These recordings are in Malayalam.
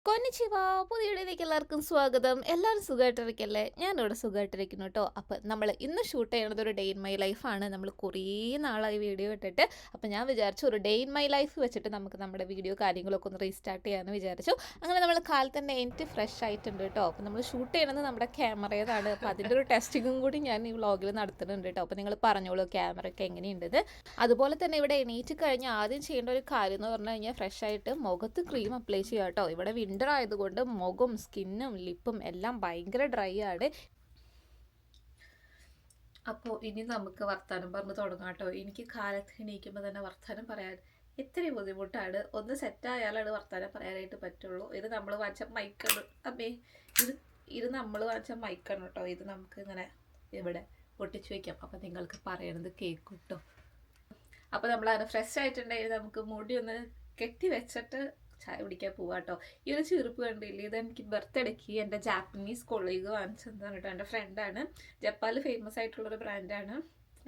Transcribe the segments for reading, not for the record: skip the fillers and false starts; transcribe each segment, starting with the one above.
കൊന്നിച്ചിവാ പുതിയ വീഡിയോയിലേക്ക് എല്ലാവർക്കും സ്വാഗതം. എല്ലാവരും സുഖമായിട്ടിരിക്കല്ലേ? ഞാനിവിടെ സുഖമായിട്ടിരിക്കുന്നു കേട്ടോ. അപ്പം നമ്മൾ ഇന്ന് ഷൂട്ട് ചെയ്യുന്നത് ഒരു ഡേ ഇൻ മൈ ലൈഫാണ്. നമ്മൾ കുറേ നാളായി വീഡിയോ ഇട്ടിട്ട്. അപ്പം ഞാൻ വിചാരിച്ചു ഒരു ഡേ ഇൻ മൈ ലൈഫ് വെച്ചിട്ട് നമുക്ക് നമ്മുടെ വീഡിയോ കാര്യങ്ങളൊക്കെ ഒന്ന് റീസ്റ്റാർട്ട് ചെയ്യാമെന്ന് വിചാരിച്ചു. അങ്ങനെ നമ്മൾ കാലത്ത് തന്നെ എനിക്ക് ഫ്രഷ് ആയിട്ടുണ്ട് കേട്ടോ. അപ്പം നമ്മൾ ഷൂട്ട് ചെയ്യുന്നത് നമ്മുടെ ക്യാമറേതാണ്. അപ്പം അതിൻ്റെ ഒരു ടെസ്റ്റിങ്ങും കൂടി ഞാൻ ഈ വ്ളോഗിൽ നടത്തുന്നുണ്ട് കേട്ടോ. അപ്പം നിങ്ങൾ പറഞ്ഞോളൂ ക്യാമറയൊക്കെ എങ്ങനെയുണ്ടത്. അതുപോലെ തന്നെ ഇവിടെ എണീറ്റ് കഴിഞ്ഞ് ആദ്യം ചെയ്യേണ്ട ഒരു കാര്യം എന്ന് പറഞ്ഞു കഴിഞ്ഞാൽ ഫ്രഷ് ആയിട്ട് മുഖത്ത് ക്രീം അപ്ലൈ ചെയ്യുക കേട്ടോ. ഇവിടെ വിൻ്റർ ആയതുകൊണ്ട് മുഖം സ്കിന്നും ലിപ്പും എല്ലാം ഭയങ്കര ഡ്രൈ ആണ്. അപ്പോൾ ഇനി നമുക്ക് വർത്താനം പറഞ്ഞ് തുടങ്ങാം കേട്ടോ. എനിക്ക് കാലത്ത് എണീക്കുമ്പോൾ തന്നെ വർത്താനം പറയാൻ ഇത്തിരി ബുദ്ധിമുട്ടാണ്. ഒന്ന് സെറ്റായാലാണ് വർത്താനം പറയാനായിട്ട് പറ്റുള്ളൂ. ഇത് നമ്മൾ വാങ്ങിച്ച മൈക്കാണ്. അമ്മേ ഇത് ഇത് നമ്മൾ വാങ്ങിച്ച മൈക്കാണ് കേട്ടോ. ഇത് നമുക്ക് ഇങ്ങനെ ഇവിടെ ഒട്ടിച്ചു വയ്ക്കാം. അപ്പം നിങ്ങൾക്ക് പറയണത് കേൾക്കും കേട്ടോ. അപ്പോൾ നമ്മൾ അങ്ങനെ ഫ്രഷ് ആയിട്ടുണ്ടെങ്കിൽ നമുക്ക് മുടി ഒന്ന് കെട്ടി വെച്ചിട്ട് ചായ കുടിക്കാൻ പോവാം കേട്ടോ. ഈ ഒരു ചെറുപ്പ് കണ്ടില്ലേ, ഇത് എനിക്ക് ബർത്ത്ഡേക്ക് എൻ്റെ ജാപ്പനീസ് കൊളീഗ് വാങ്ങിച്ചതാണ് കേട്ടോ. എൻ്റെ ഫ്രണ്ടാണ്. ജപ്പാനിൽ ഫേമസ് ആയിട്ടുള്ളൊരു ബ്രാൻഡാണ്.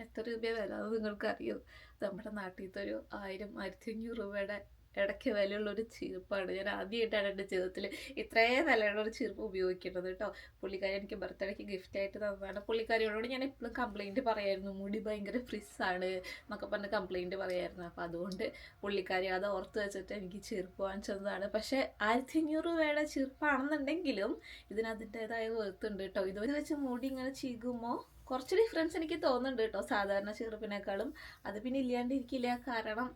എത്ര രൂപയാണ് വില അത് നിങ്ങൾക്ക് അറിയോ? നമ്മുടെ നാട്ടിലത്തെ ഒരു 1000-1500 രൂപയുടെ ഇടയ്ക്ക് വിലയുള്ളൊരു ചെരുപ്പാണ്. ഞാൻ ആദ്യമായിട്ടാണ് എൻ്റെ ജീവിതത്തിൽ ഇത്രയും വിലയുള്ളൊരു ചെരുപ്പ് ഉപയോഗിക്കുന്നത് കേട്ടോ. പുള്ളിക്കാരി എനിക്ക് ബർത്ത്ഡേക്ക് ഗിഫ്റ്റായിട്ട് തന്നതാണ്. പുള്ളിക്കാരിയോട് ഞാൻ എപ്പോഴും കംപ്ലയിൻറ്റ് പറയായിരുന്നു, മുടി ഭയങ്കര ഫ്രിസ്സാണ് എന്നൊക്കെ പറഞ്ഞ് കംപ്ലയിൻറ്റ് പറയായിരുന്നു. അപ്പോൾ അതുകൊണ്ട് പുള്ളിക്കാരി അത് ഓർത്ത് വെച്ചിട്ട് എനിക്ക് ചെരുപ്പ് വാങ്ങിച്ചതാണ്. പക്ഷേ 1500 രൂപയുടെ ചെരുപ്പാണെന്നുണ്ടെങ്കിലും ഇതിനതിൻ്റെതായ വേർത്തുണ്ട് കേട്ടോ. ഇത് വെച്ച് മുടി ഇങ്ങനെ ചീകുമ്പോൾ കുറച്ച് ഡിഫറൻസ് എനിക്ക് തോന്നുന്നുണ്ട് കേട്ടോ സാധാരണ ചെറുപ്പിനേക്കാളും. അത് പിന്നെ ഇല്ലാണ്ടിരിക്കില്ല, കാരണം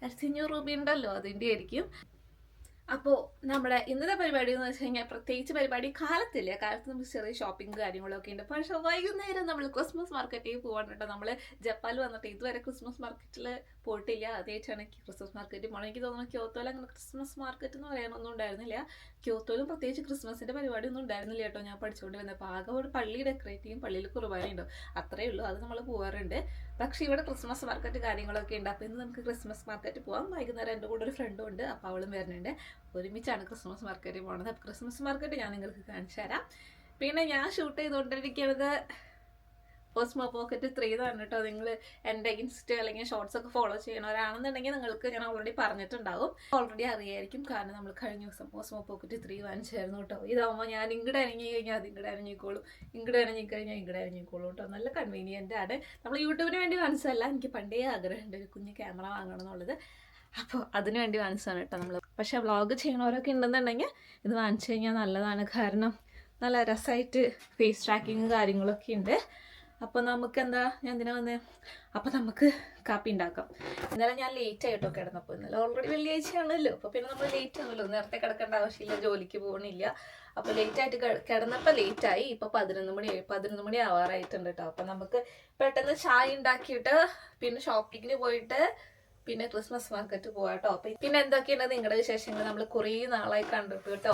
1500 രൂപയുണ്ടല്ലോ, അതിൻ്റെ ആയിരിക്കും. അപ്പോൾ നമ്മുടെ ഇന്നത്തെ പരിപാടി എന്ന് വെച്ച് കഴിഞ്ഞാൽ പ്രത്യേകിച്ച് പരിപാടി കാലത്തില്ല. കാലത്ത് നമുക്ക് ചെറിയ ഷോപ്പിംഗ് കാര്യങ്ങളൊക്കെ ഉണ്ട്. പക്ഷേ വൈകുന്നേരം നമ്മൾ ക്രിസ്മസ് മാർക്കറ്റിൽ പോകാൻ കേട്ടോ. നമ്മൾ ജപ്പാനിൽ വന്നിട്ട് ഇതുവരെ ക്രിസ്മസ് മാർക്കറ്റിൽ പോയിട്ടില്ല. ആദ്യമായിട്ടാണ് ക്രിസ്മസ് മാർക്കറ്റിൽ പോകണം. എനിക്ക് തോന്നുന്നു ക്യോത്തോയിൽ അങ്ങനെ ക്രിസ്മസ് മാർക്കറ്റ് എന്ന് പറയാനൊന്നും ഉണ്ടായിരുന്നില്ല. ക്യോത്തോയിലും പ്രത്യേകിച്ച് ക്രിസ്മസിൻ്റെ പരിപാടി ഒന്നും ഉണ്ടായിരുന്നില്ല കേട്ടോ. ഞാൻ പഠിച്ചുകൊണ്ട് വന്നപ്പോൾ ആകെ ഒരു പള്ളി ഡെക്കറേറ്റ് ചെയ്യും, പള്ളിയിൽ കുർബാനയുണ്ടോ, അത്രയേ ഉള്ളൂ. അത് നമ്മൾ പോകാറുണ്ട്. പക്ഷേ ഇവിടെ ക്രിസ്മസ് മാർക്കറ്റ് കാര്യങ്ങളൊക്കെ ഉണ്ട്. അപ്പോൾ ഇന്ന് നമുക്ക് ക്രിസ്മസ് മാർക്കറ്റ് പോകാം. വൈകുന്നേരം എൻ്റെ കൂടെ ഒരു ഫ്രണ്ടും ഉണ്ട്, അപ്പോൾ അവളും വരുന്നുണ്ട്. ഒരുമിച്ചാണ് ക്രിസ്മസ് മാർക്കറ്റിൽ പോകുന്നത്. അപ്പോൾ ക്രിസ്മസ് മാർക്കറ്റ് ഞാൻ നിങ്ങൾക്ക് കാണിച്ചു തരാം. പിന്നെ ഞാൻ ഷൂട്ട് ചെയ്തുകൊണ്ടിരിക്കുന്നത് ഓസ്മോ പോക്കറ്റ് 3 എന്നാണ് കേട്ടോ. നിങ്ങൾ എൻ്റെ ഇൻസ്റ്റ അല്ലെങ്കിൽ ഷോർട്സ് ഒക്കെ ഫോളോ ചെയ്യണവരാണെന്നുണ്ടെങ്കിൽ നിങ്ങൾക്ക് ഞാൻ ഓൾറെഡി പറഞ്ഞിട്ടുണ്ടാവും, ഓൾറെഡി അറിയായിരിക്കും. കാരണം നമ്മൾ കഴിഞ്ഞ ദിവസം ഓസ്മോ പോക്കറ്റ് 3 വാങ്ങിച്ചായിരുന്നു കേട്ടോ. ഇതാകുമ്പോൾ ഞാൻ ഇങ്ങോട്ട് അനങ്ങി കഴിഞ്ഞാൽ അത് ഇങ്ങോട്ട് അനങ്ങിക്കോളും, ഇങ്ങോട്ട് അനങ്ങിക്കഴിഞ്ഞാൽ ഇങ്ങോട്ട് അനങ്ങിക്കോളും കേട്ടോ. നല്ല കൺവീനിയൻ്റ് ആണ്. നമ്മൾ യൂട്യൂബിന് വേണ്ടി വാങ്ങിച്ചതല്ല, എനിക്ക് പണ്ടേ ആഗ്രഹമുണ്ട് ഒരു കുഞ്ഞ് ക്യാമറ വാങ്ങണം എന്നുള്ളത്. അപ്പോൾ അതിന് വേണ്ടി വാങ്ങിച്ചതാണ് കേട്ടോ നമ്മൾ. പക്ഷേ വ്ളോഗ് ചെയ്യണവരൊക്കെ ഉണ്ടെന്നുണ്ടെങ്കിൽ ഇത് വാങ്ങിച്ചു കഴിഞ്ഞാൽ നല്ലതാണ്. കാരണം നല്ല രസമായിട്ട് ഫേസ് ട്രാക്കിങ് കാര്യങ്ങളൊക്കെ ഉണ്ട്. അപ്പോൾ നമുക്ക് എന്താ, ഞാൻ എന്തിനാ വന്നത്, അപ്പോൾ നമുക്ക് കാപ്പി ഉണ്ടാക്കാം. ഇന്നലെ ഞാൻ ലേറ്റ് ആയിട്ടോ കിടന്നപ്പോൾ. ഇന്നലെ ഓൾറെഡി വെള്ളിയാഴ്ചയാണല്ലോ, അപ്പോൾ പിന്നെ നമ്മൾ ലേറ്റ് ആണല്ലോ, നേരത്തെ കിടക്കേണ്ട ആവശ്യമില്ല, ജോലിക്ക് പോകണില്ല. അപ്പോൾ ലേറ്റായിട്ട് കിടന്നപ്പോൾ ലേറ്റായി. ഇപ്പോൾ 11 മണി ആവാറായിട്ടുണ്ട് കേട്ടോ. അപ്പോൾ നമുക്ക് പെട്ടെന്ന് ചായ ഉണ്ടാക്കിയിട്ട് പിന്നെ ഷോപ്പിങ്ങിന് പോയിട്ട് പിന്നെ ക്രിസ്മസ് മാർക്കറ്റ് പോവാട്ടോ. അപ്പം പിന്നെ എന്തൊക്കെയാണ് നിങ്ങളുടെ വിശേഷങ്ങൾ? നമ്മൾ കുറേ നാളായി കണ്ടിട്ട് കേട്ടോ.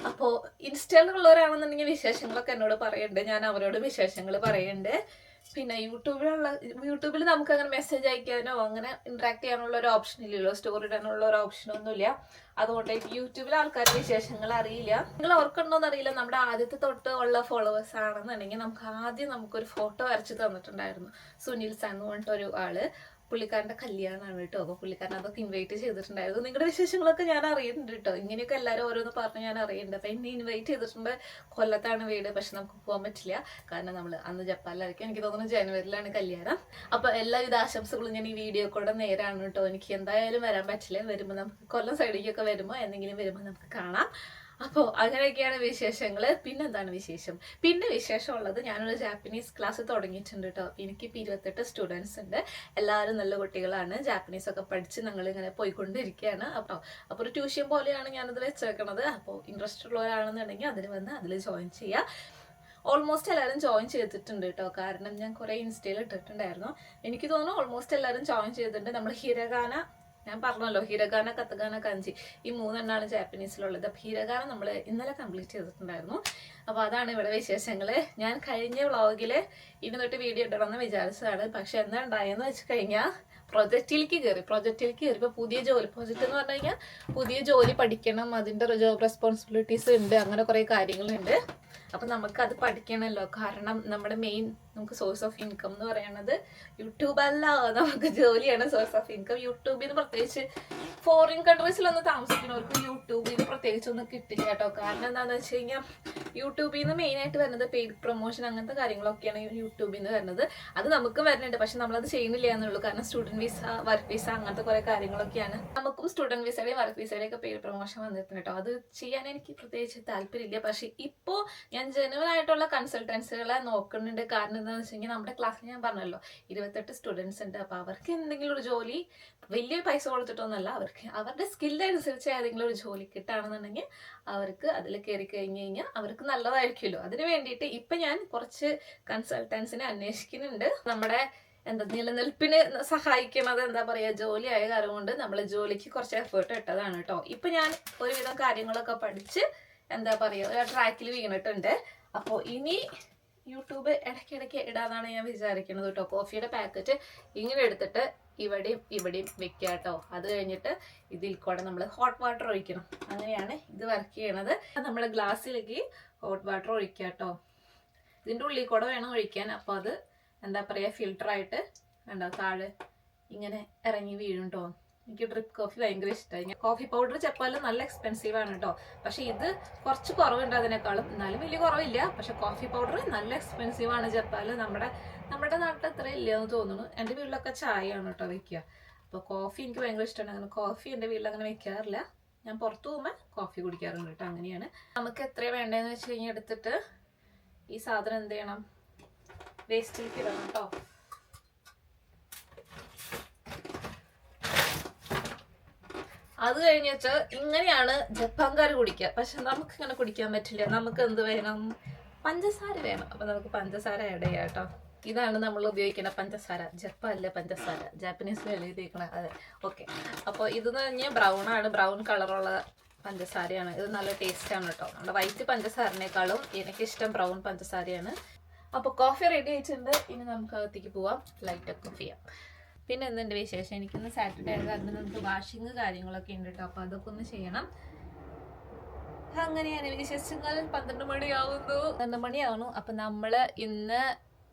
അപ്പോൾ ഇൻസ്റ്റയിലുള്ളവരാണെന്നുണ്ടെങ്കിൽ വിശേഷങ്ങളൊക്കെ എന്നോട് പറയുന്നുണ്ട്, ഞാൻ അവരോട് വിശേഷങ്ങൾ പറയുന്നുണ്ട്. പിന്നെ യൂട്യൂബിൽ നമുക്ക് അങ്ങനെ മെസ്സേജ് അയക്കാനോ അങ്ങനെ ഇന്ററാക്ട് ചെയ്യാനുള്ള ഒരു ഓപ്ഷൻ ഇല്ലല്ലോ, സ്റ്റോറി ഇടാനുള്ള ഒരു ഓപ്ഷനൊന്നുമില്ല. അതുകൊണ്ട് യൂട്യൂബിലെ ആൾക്കാരുടെ വിശേഷങ്ങൾ അറിയില്ല. നിങ്ങൾ ഓർക്കണ്ടോന്ന് അറിയില്ല, നമ്മുടെ ആദ്യത്തെ തൊട്ട് ഉള്ള ഫോളോവേഴ്സ് ആണെന്നുണ്ടെങ്കിൽ നമുക്കൊരു ഫോട്ടോ വരച്ച് തന്നിട്ടുണ്ടായിരുന്നു. സുനിൽ സാൻ എന്ന് പറഞ്ഞിട്ടൊരു ആള്. പുള്ളിക്കാരൻ്റെ കല്യാണമാണ് കേട്ടോ. അപ്പോൾ പുള്ളിക്കാരൻ അതൊക്കെ ഇൻവൈറ്റ് ചെയ്തിട്ടുണ്ടായിരുന്നു. നിങ്ങളുടെ വിശേഷങ്ങളൊക്കെ ഞാൻ അറിയുന്നുണ്ട് കേട്ടോ. ഇങ്ങനെയൊക്കെ എല്ലാവരും ഓരോന്ന് പറഞ്ഞ് ഞാൻ അറിയുന്നുണ്ട്. അപ്പോൾ എന്നെ ഇൻവൈറ്റ് ചെയ്തിട്ടുണ്ട്. കൊല്ലത്താണ് വീട്, പക്ഷെ നമുക്ക് പോകാൻ പറ്റില്ല, കാരണം നമ്മൾ അന്ന് ജപ്പാനിലായിരിക്കും. എനിക്ക് തോന്നുന്നു ജനുവരിയിലാണ് കല്യാണം. അപ്പോൾ എല്ലാവിധ ആശംസകളും ഞാൻ ഈ വീഡിയോ കൂടെ നേരാണ് കേട്ടോ. എനിക്ക് എന്തായാലും വരാൻ പറ്റില്ല. വരുമ്പോൾ നമുക്ക് കൊല്ലം സൈഡിലേക്കൊക്കെ വരുമ്പോൾ എന്തെങ്കിലും വരുമ്പോൾ നമുക്ക് കാണാം. അപ്പോൾ അങ്ങനെയൊക്കെയാണ് വിശേഷങ്ങൾ. പിന്നെന്താണ് വിശേഷം? പിന്നെ വിശേഷമുള്ളത്, ഞാനൊരു ജാപ്പനീസ് ക്ലാസ് തുടങ്ങിയിട്ടുണ്ട് കേട്ടോ. എനിക്കിപ്പോൾ 28 സ്റ്റുഡൻസ് ഉണ്ട്. എല്ലാവരും നല്ല കുട്ടികളാണ്. ജാപ്പനീസൊക്കെ പഠിച്ച് ഞങ്ങളിങ്ങനെ പോയിക്കൊണ്ടിരിക്കുകയാണ്. അപ്പോൾ ഒരു ട്യൂഷൻ പോലെയാണ് ഞാനത് വെച്ചേക്കണത്. അപ്പോൾ ഇൻട്രസ്റ്റ് ഉള്ളവരാണെന്നുണ്ടെങ്കിൽ അതിൽ വന്ന് അതിൽ ജോയിൻ ചെയ്യുക. ഓൾമോസ്റ്റ് എല്ലാവരും ജോയിൻ ചെയ്തിട്ടുണ്ട് കേട്ടോ. കാരണം ഞാൻ കുറേ ഇൻസ്റ്റയിൽ ഇട്ടിട്ടുണ്ടായിരുന്നു. എനിക്ക് തോന്നുന്നു ഓൾമോസ്റ്റ് എല്ലാവരും ജോയിൻ ചെയ്തിട്ടുണ്ട്. നമ്മൾ ഹിരഗാന, ഞാൻ പറഞ്ഞല്ലോ, ഹിരഗാന, കത്തഗാന, കഞ്ചി, ഈ 3 എണ്ണമാണ് ജാപ്പനീസിലുള്ളത്. അപ്പോൾ ഹിരഗാന നമ്മൾ ഇന്നലെ കംപ്ലീറ്റ് ചെയ്തിട്ടുണ്ടായിരുന്നു. അപ്പോൾ അതാണ് ഇവിടെ വിശേഷങ്ങൾ. ഞാൻ കഴിഞ്ഞ വ്ളോഗിൽ ഇനി തൊട്ട് വീഡിയോ ഇടണമെന്ന് വിചാരിച്ചതാണ്. പക്ഷെ എന്താ ഉണ്ടായെന്ന് വെച്ച് കഴിഞ്ഞാൽ പ്രൊജക്റ്റിലേക്ക് കയറി. ഇപ്പോൾ പുതിയ ജോലി, പ്രൊജക്റ്റ് എന്ന് പറഞ്ഞു കഴിഞ്ഞാൽ പുതിയ ജോലി പഠിക്കണം, അതിൻ്റെ ജോബ് റെസ്പോൺസിബിലിറ്റീസ് ഉണ്ട്, അങ്ങനെ കുറേ കാര്യങ്ങളുണ്ട്. അപ്പം നമുക്ക് അത് പഠിക്കണമല്ലോ. കാരണം നമ്മുടെ മെയിൻ നമുക്ക് സോഴ്സ് ഓഫ് ഇൻകം എന്ന് പറയുന്നത് യൂട്യൂബ് അല്ല, നമുക്ക് ജോലിയാണ് സോഴ്സ് ഓഫ് ഇൻകം. യൂട്യൂബിൽ നിന്ന് പ്രത്യേകിച്ച് ഫോറിൻ കൺട്രീസിലൊന്ന് താമസിക്കുന്നവർക്ക് യൂട്യൂബിൽ നിന്ന് പ്രത്യേകിച്ച് ഒന്നും കിട്ടില്ല കേട്ടോ. കാരണം എന്താണെന്ന് വെച്ച് കഴിഞ്ഞാൽ യൂട്യൂബിൽ നിന്ന് മെയിനായിട്ട് വരുന്നത് പെയ്ഡ് പ്രൊമോഷൻ അങ്ങനത്തെ കാര്യങ്ങളൊക്കെയാണ് യൂട്യൂബിൽ നിന്ന് വരുന്നത്. അത് നമുക്ക് വരുന്നുണ്ട്, പക്ഷെ നമ്മളത് ചെയ്യുന്നില്ല എന്നുള്ളൂ. കാരണം സ്റ്റുഡൻറ് വിസ, വർക്ക് വിസ അങ്ങനത്തെ കുറേ കാര്യങ്ങളൊക്കെയാണ്. നമുക്കും സ്റ്റുഡൻറ് വിസയുടെയും വർക്ക് വിസയുടെയും ഒക്കെ പെയ്ഡ് പ്രൊമോഷൻ വന്നിട്ടുണ്ട് കേട്ടോ. അത് ചെയ്യാൻ എനിക്ക് പ്രത്യേകിച്ച് താല്പര്യമില്ല. പക്ഷെ ഇപ്പോൾ ഞാൻ ജെന്യുവൻ ആയിട്ടുള്ള കൺസൾട്ടൻസികളെ നോക്കുന്നുണ്ട്. കാരണം എന്താണെന്ന് വെച്ച് കഴിഞ്ഞാൽ നമ്മുടെ ക്ലാസ്സിൽ ഞാൻ പറഞ്ഞല്ലോ 28 സ്റ്റുഡൻസ് ഉണ്ട്. അപ്പോൾ അവർക്ക് എന്തെങ്കിലും ഒരു ജോലി വലിയ പൈസ കൊടുത്തിട്ടൊന്നുമല്ല, അവർക്ക് അവരുടെ സ്കില്ലനുസരിച്ച് ഏതെങ്കിലും ഒരു ജോലി കിട്ടുകയാണെന്നുണ്ടെങ്കിൽ അവർക്ക് അതിൽ കയറി കഴിഞ്ഞ് കഴിഞ്ഞാൽ അവർക്ക് നല്ലതായിരിക്കുമല്ലോ. അതിന് വേണ്ടിയിട്ട് ഇപ്പം ഞാൻ കുറച്ച് കൺസൾട്ടൻസിനെ അന്വേഷിക്കുന്നുണ്ട്. നമ്മുടെ നിലനിൽപ്പിന് സഹായിക്കുന്നത് ജോലി ആയ കാരണം കൊണ്ട് നമ്മൾ ജോലിക്ക് കുറച്ച് എഫേർട്ട് ഇട്ടതാണ് കേട്ടോ. ഇപ്പം ഞാൻ ഒരുവിധം കാര്യങ്ങളൊക്കെ പഠിച്ച് ഒരു ട്രാക്കിൽ വീണിട്ടുണ്ട്. അപ്പോൾ ഇനി യൂട്യൂബ് ഇടയ്ക്കിടയ്ക്ക് ഇടാന്നാണ് ഞാൻ വിചാരിക്കുന്നത് കേട്ടോ. കോഫിയുടെ പാക്കറ്റ് ഇങ്ങനെ എടുത്തിട്ട് ഇവിടെയും ഇവിടെയും വെക്കുക കേട്ടോ. അത് കഴിഞ്ഞിട്ട് ഇതിൽ കൂടെ നമ്മൾ ഹോട്ട് വാട്ടർ ഒഴിക്കണം. അങ്ങനെയാണ് ഇത് വർക്ക് ചെയ്യണത്. നമ്മൾ ഗ്ലാസ്സിലേക്ക് ഹോട്ട് വാട്ടർ ഒഴിക്കുക കേട്ടോ. ഇതിൻ്റെ ഉള്ളിൽ കൂടെ വേണം ഒഴിക്കാൻ. അപ്പോൾ അത് ഫിൽട്ടറായിട്ട് താഴെ ഇങ്ങനെ ഇറങ്ങി വീഴും കേട്ടോ. എനിക്ക് ഡ്രിപ്പ് കോഫി ഭയങ്കര ഇഷ്ടമായി. കോഫി പൗഡർ ചെപ്പാലും നല്ല എക്സ്പെൻസീവ് ആണ് കേട്ടോ. പക്ഷെ ഇത് കുറച്ച് കുറവുണ്ട് അതിനേക്കാളും, എന്നാലും വലിയ കുറവില്ല. പക്ഷെ കോഫി പൗഡർ നല്ല എക്സ്പെൻസീവ് ആണ് ജപ്പാല്. നമ്മുടെ നാട്ടിൽ അത്ര ഇല്ലയെന്ന് തോന്നുന്നു. എൻ്റെ വീട്ടിലൊക്കെ ചായയാണ് കേട്ടോ വെക്കുക. അപ്പോൾ കോഫി എനിക്ക് ഭയങ്കര ഇഷ്ടമാണ്. അങ്ങനെ കോഫി എൻ്റെ വീട്ടിൽ അങ്ങനെ വെക്കാറില്ല. ഞാൻ പുറത്ത് പോകുമ്പോൾ കോഫി കുടിക്കാറുണ്ട് കേട്ടോ. അങ്ങനെയാണ്. നമുക്ക് എത്രയാണ് വേണ്ടതെന്ന് വെച്ച് കഴിഞ്ഞാൽ എടുത്തിട്ട് ഈ സാധനം എന്ത് ചെയ്യണം, വേസ്റ്റിലേക്ക് ഇടണം കേട്ടോ. അത് കഴിഞ്ഞിട്ട് ഇങ്ങനെയാണ് ജപ്പാൻകാർ കുടിക്കുക. പക്ഷെ നമുക്ക് ഇങ്ങനെ കുടിക്കാൻ പറ്റില്ല. നമുക്ക് എന്ത് വേണം, പഞ്ചസാര വേണം. അപ്പൊ നമുക്ക് പഞ്ചസാര ആഡ് ചെയ്യാം കേട്ടോ. ഇതാണ് നമ്മൾ ഉപയോഗിക്കുന്ന പഞ്ചസാര. ജപ്പാനിലെ പഞ്ചസാര, ജാപ്പനീസിൽ എഴുതിയിരിക്കണ. അതെ, ഓക്കെ. അപ്പോൾ ഇതെന്ന് പറഞ്ഞാൽ ബ്രൗൺ ആണ്, ബ്രൗൺ കളറുള്ള പഞ്ചസാരയാണ്. ഇത് നല്ല ടേസ്റ്റ് ആണ് കേട്ടോ. നമ്മുടെ വൈറ്റ് പഞ്ചസാരനേക്കാളും എനിക്കിഷ്ടം ബ്രൗൺ പഞ്ചസാരയാണ്. അപ്പോൾ കോഫി റെഡി ആയിട്ടുണ്ട്. ഇനി നമുക്ക് അകത്തേക്ക് പോവാം, ലൈറ്റ് ഓഫ് ചെയ്യാം. പിന്നെ എന്തുണ്ട് വിശേഷം, എനിക്കിന്ന് സാറ്റർഡേ ആയത് അതിന് നമുക്ക് വാഷിങ് കാര്യങ്ങളൊക്കെ ഉണ്ട് കേട്ടോ. അപ്പോൾ അതൊക്കെ ഒന്ന് ചെയ്യണം. അങ്ങനെയാണ് വിശേഷങ്ങൾ. 12 മണിയാവുന്നു. അപ്പം നമ്മൾ ഇന്ന്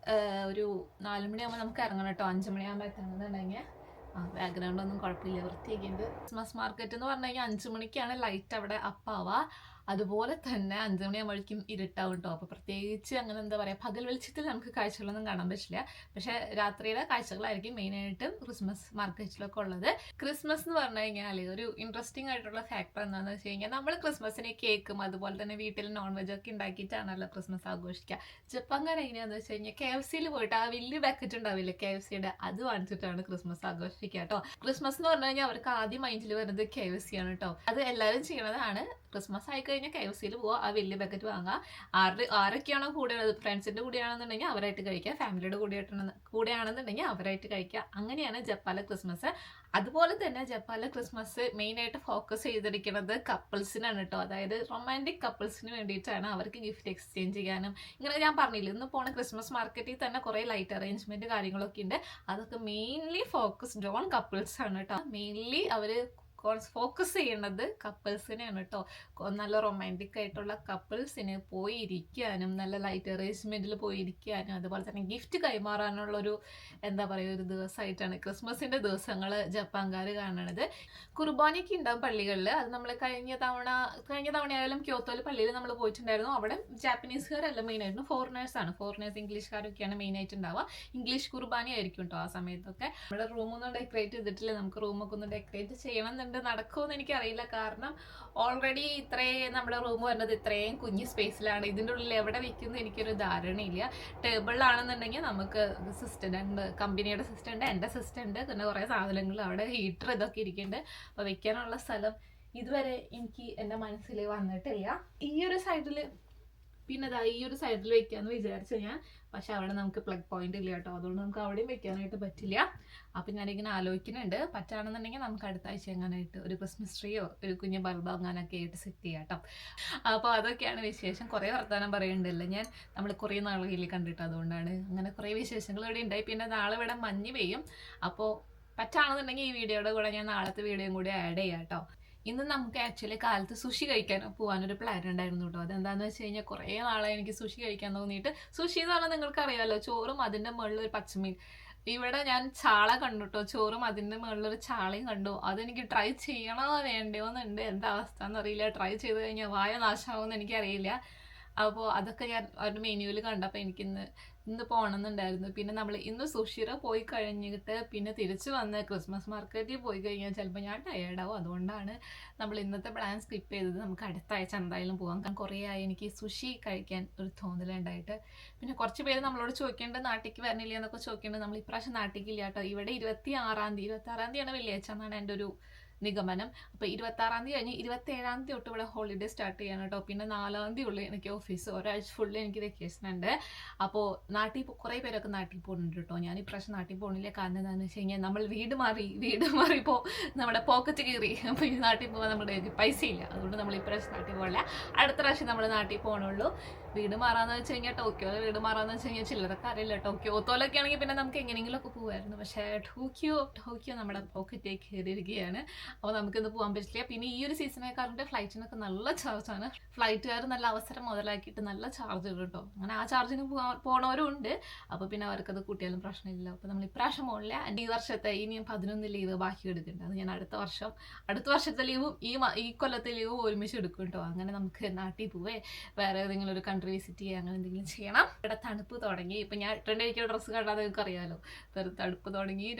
ഒരു 4 മണിയാകുമ്പോൾ നമുക്ക് ഇറങ്ങണം കേട്ടോ. 5 മണിയാകുമ്പോൾ എത്തണമെന്നുണ്ടെങ്കിൽ ബാക്ക്ഗ്രൗണ്ട് ഒന്നും കുഴപ്പമില്ല, വൃത്തിയാക്കിയിട്ട്. ക്രിസ്മസ് മാർക്കറ്റ് എന്ന് പറഞ്ഞു കഴിഞ്ഞാൽ 5 മണിക്കാണ് ലൈറ്റ് അവിടെ അപ്പാവുക. അതുപോലെ തന്നെ 5 മണിയാകുമ്പോഴേക്കും ഇരുട്ടാവും കേട്ടോ. അപ്പോൾ പ്രത്യേകിച്ച് അങ്ങനെ പകൽ വെളിച്ചത്തിൽ നമുക്ക് കാഴ്ചകളൊന്നും കാണാൻ പറ്റില്ല. പക്ഷേ രാത്രിയിലെ കാഴ്ചകളായിരിക്കും മെയിനായിട്ട് ക്രിസ്മസ് മാർക്കറ്റിലൊക്കെ ഉള്ളത്. ക്രിസ്മസ് എന്ന് പറഞ്ഞു കഴിഞ്ഞാൽ ഒരു ഇൻട്രസ്റ്റിംഗ് ആയിട്ടുള്ള ഫാക്ടർ എന്താണെന്ന് വെച്ച് കഴിഞ്ഞാൽ നമ്മൾ ക്രിസ്മസിന് കേക്കും അതുപോലെ തന്നെ വീട്ടിൽ നോൺ വെജ് ഒക്കെ ഉണ്ടാക്കിയിട്ടാണല്ലോ ക്രിസ്മസ് ആഘോഷിക്കുക. ജപ്പാൻകാർ എങ്ങനെയാണെന്ന് വെച്ച് കഴിഞ്ഞാൽ KFCയിൽ പോയിട്ട് ആ വലിയ പാക്കറ്റ് ഉണ്ടാവില്ലേ KFCയുടെ, അത് വാങ്ങിച്ചിട്ടാണ് ക്രിസ്മസ് ആഘോഷിക്കുക കേട്ടോ. ക്രിസ്മസ് എന്ന് പറഞ്ഞു കഴിഞ്ഞാൽ അവർക്ക് ആദ്യം മൈൻഡിൽ വരുന്നത് KFC ആണ് കേട്ടോ. അത് എല്ലാവരും ചെയ്യണതാണ്. ക്രിസ്മസ് ആയി കഴിഞ്ഞാൽ KFCയിൽ പോവുക, ആ വലിയ പാക്കറ്റ് വാങ്ങുക. ആരൊക്കെയാണോ കൂടെയുള്ളത്, ഫ്രണ്ട്സിൻ്റെ കൂടെയാണെന്നുണ്ടെങ്കിൽ അവരായിട്ട് കഴിക്കുക, ഫാമിലിയുടെ കൂടെയാണെന്നുണ്ടെങ്കിൽ അവരായിട്ട് കഴിക്കുക. അങ്ങനെയാണ് ജപ്പാനിലെ ക്രിസ്മസ്. അതുപോലെ തന്നെ ജപ്പാനിലെ ക്രിസ്മസ് മെയിനായിട്ട് ഫോക്കസ് ചെയ്തിരിക്കുന്നത് കപ്പിൾസിനാണ് കേട്ടോ. അതായത് റൊമാൻറ്റിക് കപ്പിൾസിന് വേണ്ടിയിട്ടാണ്. അവർക്ക് ഗിഫ്റ്റ് എക്സ്ചേഞ്ച് ചെയ്യാനും ഇങ്ങനെ ഞാൻ പറഞ്ഞില്ല, ഇന്ന് പോണ ക്രിസ്മസ് മാർക്കറ്റിൽ തന്നെ കുറേ ലൈറ്റ് അറേഞ്ച്മെൻറ്റ് കാര്യങ്ങളൊക്കെ ഉണ്ട്. അതൊക്കെ മെയിൻലി ഫോക്കസ്ഡ് ഓൺ കപ്പിൾസ് ആണ് കേട്ടോ. മെയിൻലി അവർ ഫോക്കസ് ചെയ്യുന്നത് കപ്പിൾസിനെയാണ് കേട്ടോ. നല്ല റൊമാൻറ്റിക് ആയിട്ടുള്ള കപ്പിൾസിന് പോയി ഇരിക്കാനും നല്ല ലൈറ്റ് അറേഞ്ച്മെൻറ്റിൽ പോയി ഇരിക്കാനും അതുപോലെ തന്നെ ഗിഫ്റ്റ് കൈമാറാനുള്ളൊരു ഒരു ദിവസമായിട്ടാണ് ക്രിസ്മസിൻ്റെ ദിവസങ്ങൾ ജപ്പാൻകാർ കാണണത്. കുർബാനയൊക്കെ ഉണ്ടാവും പള്ളികളിൽ. അത് നമ്മൾ കഴിഞ്ഞ തവണയായാലും ക്യോത്തോയിൽ പള്ളിയിൽ നമ്മൾ പോയിട്ടുണ്ടായിരുന്നു. അവിടെ ജാപ്പനീസുകാരല്ല മെയിനായിരുന്നു, ഫോറിനേഴ്സാണ്. ഫോറിനേഴ്സ് ഇംഗ്ലീഷുകാരൊക്കെയാണ് മെയിനായിട്ട് ഉണ്ടാവുക. ഇംഗ്ലീഷ് കുർബാനയായിരിക്കും കേട്ടോ ആ സമയത്തൊക്കെ. നമ്മുടെ റൂമൊന്നും ഡെക്കറേറ്റ് ചെയ്തിട്ടില്ല. നമുക്ക് റൂമൊക്കെ ഒന്ന് ഡെക്കറേറ്റ് ചെയ്യണം. നടക്കുമെന്ന് എനിക്കറിയില്ല. കാരണം ഓൾറെഡി നമ്മുടെ റൂം വരുന്നത് ഇത്രയും കുഞ്ഞ് സ്പേസിലാണ്. ഇതിൻ്റെ ഉള്ളിൽ എവിടെ വെക്കുന്നു എനിക്കൊരു ധാരണയില്ല. ടേബിളിലാണെന്നുണ്ടെങ്കിൽ നമുക്ക് സിസ്റ്റൻ്റ്, കമ്പനിയുടെ സിസ്റ്റൻ്റ്, എൻ്റെ സിസ്റ്റൻ്റ്, പിന്നെ കുറേ സാധനങ്ങൾ അവിടെ ഹീറ്റർ ഇതൊക്കെ ഇരിക്കുന്നുണ്ട്. അപ്പോൾ വെക്കാനുള്ള സ്ഥലം ഇതുവരെ എനിക്ക് എൻ്റെ മനസ്സിൽ വന്നിട്ടില്ല. ഈ ഒരു സൈഡിൽ വെക്കാമെന്ന് വിചാരിച്ചു ഞാൻ. പക്ഷെ അവിടെ നമുക്ക് പ്ലഗ് പോയിന്റ് ഇല്ല കേട്ടോ. അതുകൊണ്ട് നമുക്ക് അവിടെയും വെക്കാനായിട്ട് പറ്റില്ല. അപ്പം ഞാനിങ്ങനെ ആലോചിക്കുന്നുണ്ട്. പറ്റുകയാണെന്നുണ്ടെങ്കിൽ നമുക്ക് അടുത്ത ആഴ്ച എങ്ങാനായിട്ട് ഒരു ക്രിസ്മസ് ട്രീയോ ഒരു കുഞ്ഞ് ബൾബ് അങ്ങനെയൊക്കെ ആയിട്ട് സെറ്റ് ചെയ്യാം കേട്ടോ. അപ്പോൾ അതൊക്കെയാണ് വിശേഷം. കുറേ വർത്തമാനം പറയുന്നുണ്ടല്ലോ ഞാൻ. നമ്മൾ കുറേ നാളുകളിൽ കണ്ടിട്ട്, അതുകൊണ്ടാണ് അങ്ങനെ കുറേ വിശേഷങ്ങൾ ഇവിടെ ഉണ്ടായി. പിന്നെ നാളെ ഇവിടെ മഞ്ഞ് പെയ്യും. അപ്പോൾ പറ്റുകയാണെന്നുണ്ടെങ്കിൽ ഈ വീഡിയോയുടെ കൂടെ ഞാൻ നാളത്തെ വീഡിയോയും കൂടി ആഡ് ചെയ്യാം കേട്ടോ. ഇന്ന് നമുക്ക് ആക്ച്വലി കാലത്ത് സുഷി കഴിക്കാൻ പോകാനൊരു പ്ലാൻ ഉണ്ടായിരുന്നു കേട്ടോ. അതെന്താണെന്ന് വെച്ച് കഴിഞ്ഞാൽ കുറേ നാളായി എനിക്ക് സുഷി കഴിക്കാൻ തോന്നിയിട്ട്. സുഷി എന്ന് പറഞ്ഞാൽ നിങ്ങൾക്ക് അറിയാമല്ലോ, ചോറും അതിൻ്റെ മുകളിൽ ഒരു പച്ചമീൻ. ഇവിടെ ഞാൻ ചാള കണ്ടു കേട്ടോ, ചോറും അതിൻ്റെ മുകളിലൊരു ചാളയും കണ്ടു. അതെനിക്ക് ട്രൈ ചെയ്യണോ വേണ്ടയോ എന്നുണ്ട്. എന്താ അവസ്ഥ എന്നറിയില്ല. ട്രൈ ചെയ്ത് കഴിഞ്ഞാൽ വായ നാശമാകുമെന്ന് എനിക്കറിയില്ല. അപ്പോൾ അതൊക്കെ ഞാൻ ഒരു മെനുവിൽ കണ്ടപ്പോൾ ഇന്ന് പോകണമെന്നുണ്ടായിരുന്നു. പിന്നെ നമ്മൾ ഇന്ന് സുഷിറ പോയി കഴിഞ്ഞിട്ട് പിന്നെ തിരിച്ചു വന്ന് ക്രിസ്മസ് മാർക്കറ്റിൽ പോയി കഴിഞ്ഞാൽ ചിലപ്പോൾ ഞാൻ ടയേർഡാവും. അതുകൊണ്ടാണ് നമ്മൾ ഇന്നത്തെ പ്ലാൻ സ്കിപ്പ് ചെയ്തത്. നമുക്ക് അടുത്ത ആഴ്ച എന്തായാലും പോകാം. കാരണം കുറേ ആയി എനിക്ക് സുഷി കഴിക്കാൻ ഒരു തോന്നലുണ്ടായിട്ട്. പിന്നെ കുറച്ച് പേര് നമ്മളോട് ചോദിക്കേണ്ടത് നാട്ടിലേക്ക് വരണില്ല എന്നൊക്കെ ചോദിക്കേണ്ടത്. നമ്മൾ ഇപ്രാവശ്യം നാട്ടിലേക്കില്ല കേട്ടോ. ഇവിടെ 26-ാം തീയതിയാണ് വെള്ളിയാഴ്ച എന്നാണ് എൻ്റെ ഒരു നിഗമനം. അപ്പോൾ 26-ാം തീയതി കഴിഞ്ഞ് 27-ാം തീയതി തൊട്ട് ഇവിടെ ഹോളിഡേ സ്റ്റാർട്ട് ചെയ്യണം കേട്ടോ. പിന്നെ 4-ാം തീയതി ഉള്ളിൽ എനിക്ക് ഓഫീസ്, ഒരാഴ്ച ഫുള്ള് എനിക്ക് വെക്കേഷൻ ഉണ്ട്. അപ്പോൾ നാട്ടിൽ കുറേ പേരൊക്കെ നാട്ടിൽ പോകുന്നുണ്ട് കേട്ടോ. ഞാൻ ഇപ്രാവശ്യം നാട്ടിൽ പോകുന്നില്ല. കാരണം എന്താണെന്ന് വെച്ച് കഴിഞ്ഞാൽ നമ്മൾ വീട് മാറിയപ്പോൾ നമ്മുടെ പോക്കറ്റ് കീറി. അപ്പോൾ ഈ നാട്ടിൽ പോകാൻ നമ്മുടെ പൈസ ഇല്ല. അതുകൊണ്ട് നമ്മൾ ഇപ്രാവശ്യം നാട്ടിൽ പോകില്ല. അടുത്ത പ്രാവശ്യം നമ്മൾ നാട്ടിൽ പോകണുള്ളൂ. വീട് മാറാന്ന് വെച്ച് കഴിഞ്ഞാൽ ടോക്കിയോ വീട് മാറാന്ന് വെച്ച് കഴിഞ്ഞാൽ ചില്ലറൊക്കെ അറിയില്ല. ടോക്കിയോത്തോലൊക്കെ ആണെങ്കിൽ പിന്നെ നമുക്ക് എങ്ങനെയെങ്കിലുമൊക്കെ പോകുമായിരുന്നു. പക്ഷേ ടോക്കിയോ നമ്മുടെ പോക്കറ്റിലേക്ക് കയറിയിരിക്കുകയാണ്. അപ്പോൾ നമുക്കിന്ന് പോകാൻ പറ്റില്ല. പിന്നെ ഈ ഒരു സീസണേക്കാരുടെ ഫ്ലൈറ്റിനൊക്കെ നല്ല ചാർജാണ്. ഫ്ലൈറ്റുകാർ നല്ല അവസരം മുതലാക്കിയിട്ട് നല്ല ചാർജ് ഇടും കേട്ടോ. അങ്ങനെ ആ ചാർജിന് പോണവരും ഉണ്ട്. അപ്പോൾ പിന്നെ അവർക്കത് കൂട്ടിയാലും പ്രശ്നമില്ല. അപ്പോൾ നമ്മൾ ഇപ്രാവശ്യം പോകില്ല. ഈ വർഷത്തെ ഇനിയും 11 ലീവ് ബാക്കി എടുക്കുന്നുണ്ട്. അത് ഞാൻ അടുത്ത വർഷത്തെ ലീവും ഈ കൊല്ലത്തെ ലീവും ഒരുമിച്ച് എടുക്കും കേട്ടോ. അങ്ങനെ നമുക്ക് നാട്ടിൽ പോവേ വേറെ ഏതെങ്കിലും ഒരു കൺട്രി വിസിറ്റ് ചെയ്യുക, അങ്ങനെ എന്തെങ്കിലും ചെയ്യണം. ഇവിടെ തണുപ്പ് തുടങ്ങി. ഇപ്പം ഞാൻ ഇട്ടേണ്ടിരിക്കുന്ന ഡ്രസ്സ് കണ്ടാൽ നിങ്ങൾക്ക് അറിയാമല്ലോ. തണുപ്പ് തുടങ്ങി.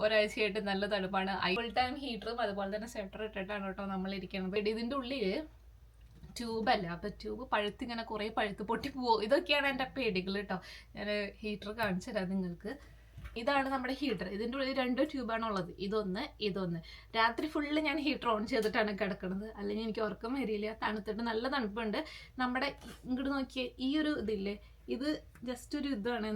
ഒരാഴ്ചയായിട്ട് നല്ല തണുപ്പാണ്. ഫുൾ ടൈം ഹീറ്ററും അതുപോലെ തന്നെ സ്വെറ്റർ ഇട്ടിട്ടാണ് കേട്ടോ നമ്മളിരിക്കുന്നത്. ഇതിൻ്റെ ഉള്ളിൽ ട്യൂബല്ല. അപ്പോൾ ട്യൂബ് ഇങ്ങനെ കുറേ പഴുത്ത് പൊട്ടി പോവും. ഇതൊക്കെയാണ് എൻ്റെ പേടികൾ കേട്ടോ. ഞാൻ ഹീറ്റർ കാണിച്ചു തരാം നിങ്ങൾക്ക്. ഇതാണ് നമ്മുടെ ഹീറ്റർ. ഇതിൻ്റെ ഉള്ളിൽ 2 ട്യൂബാണ് ഉള്ളത്. ഇതൊന്ന് രാത്രി ഫുള്ള് ഞാൻ ഹീറ്റർ ഓൺ ചെയ്തിട്ടാണ് കിടക്കുന്നത്. അല്ലെങ്കിൽ എനിക്ക് ഉറക്കം വരില്ല. തണുത്തിട്ട് നല്ല തണുപ്പുണ്ട്. നമ്മുടെ ഇങ്ങോട്ട് നോക്കിയ ഈ ഒരു ഇതില്ലേ, ഇത് ജസ്റ്റ് ഒരു ഇതാണ്.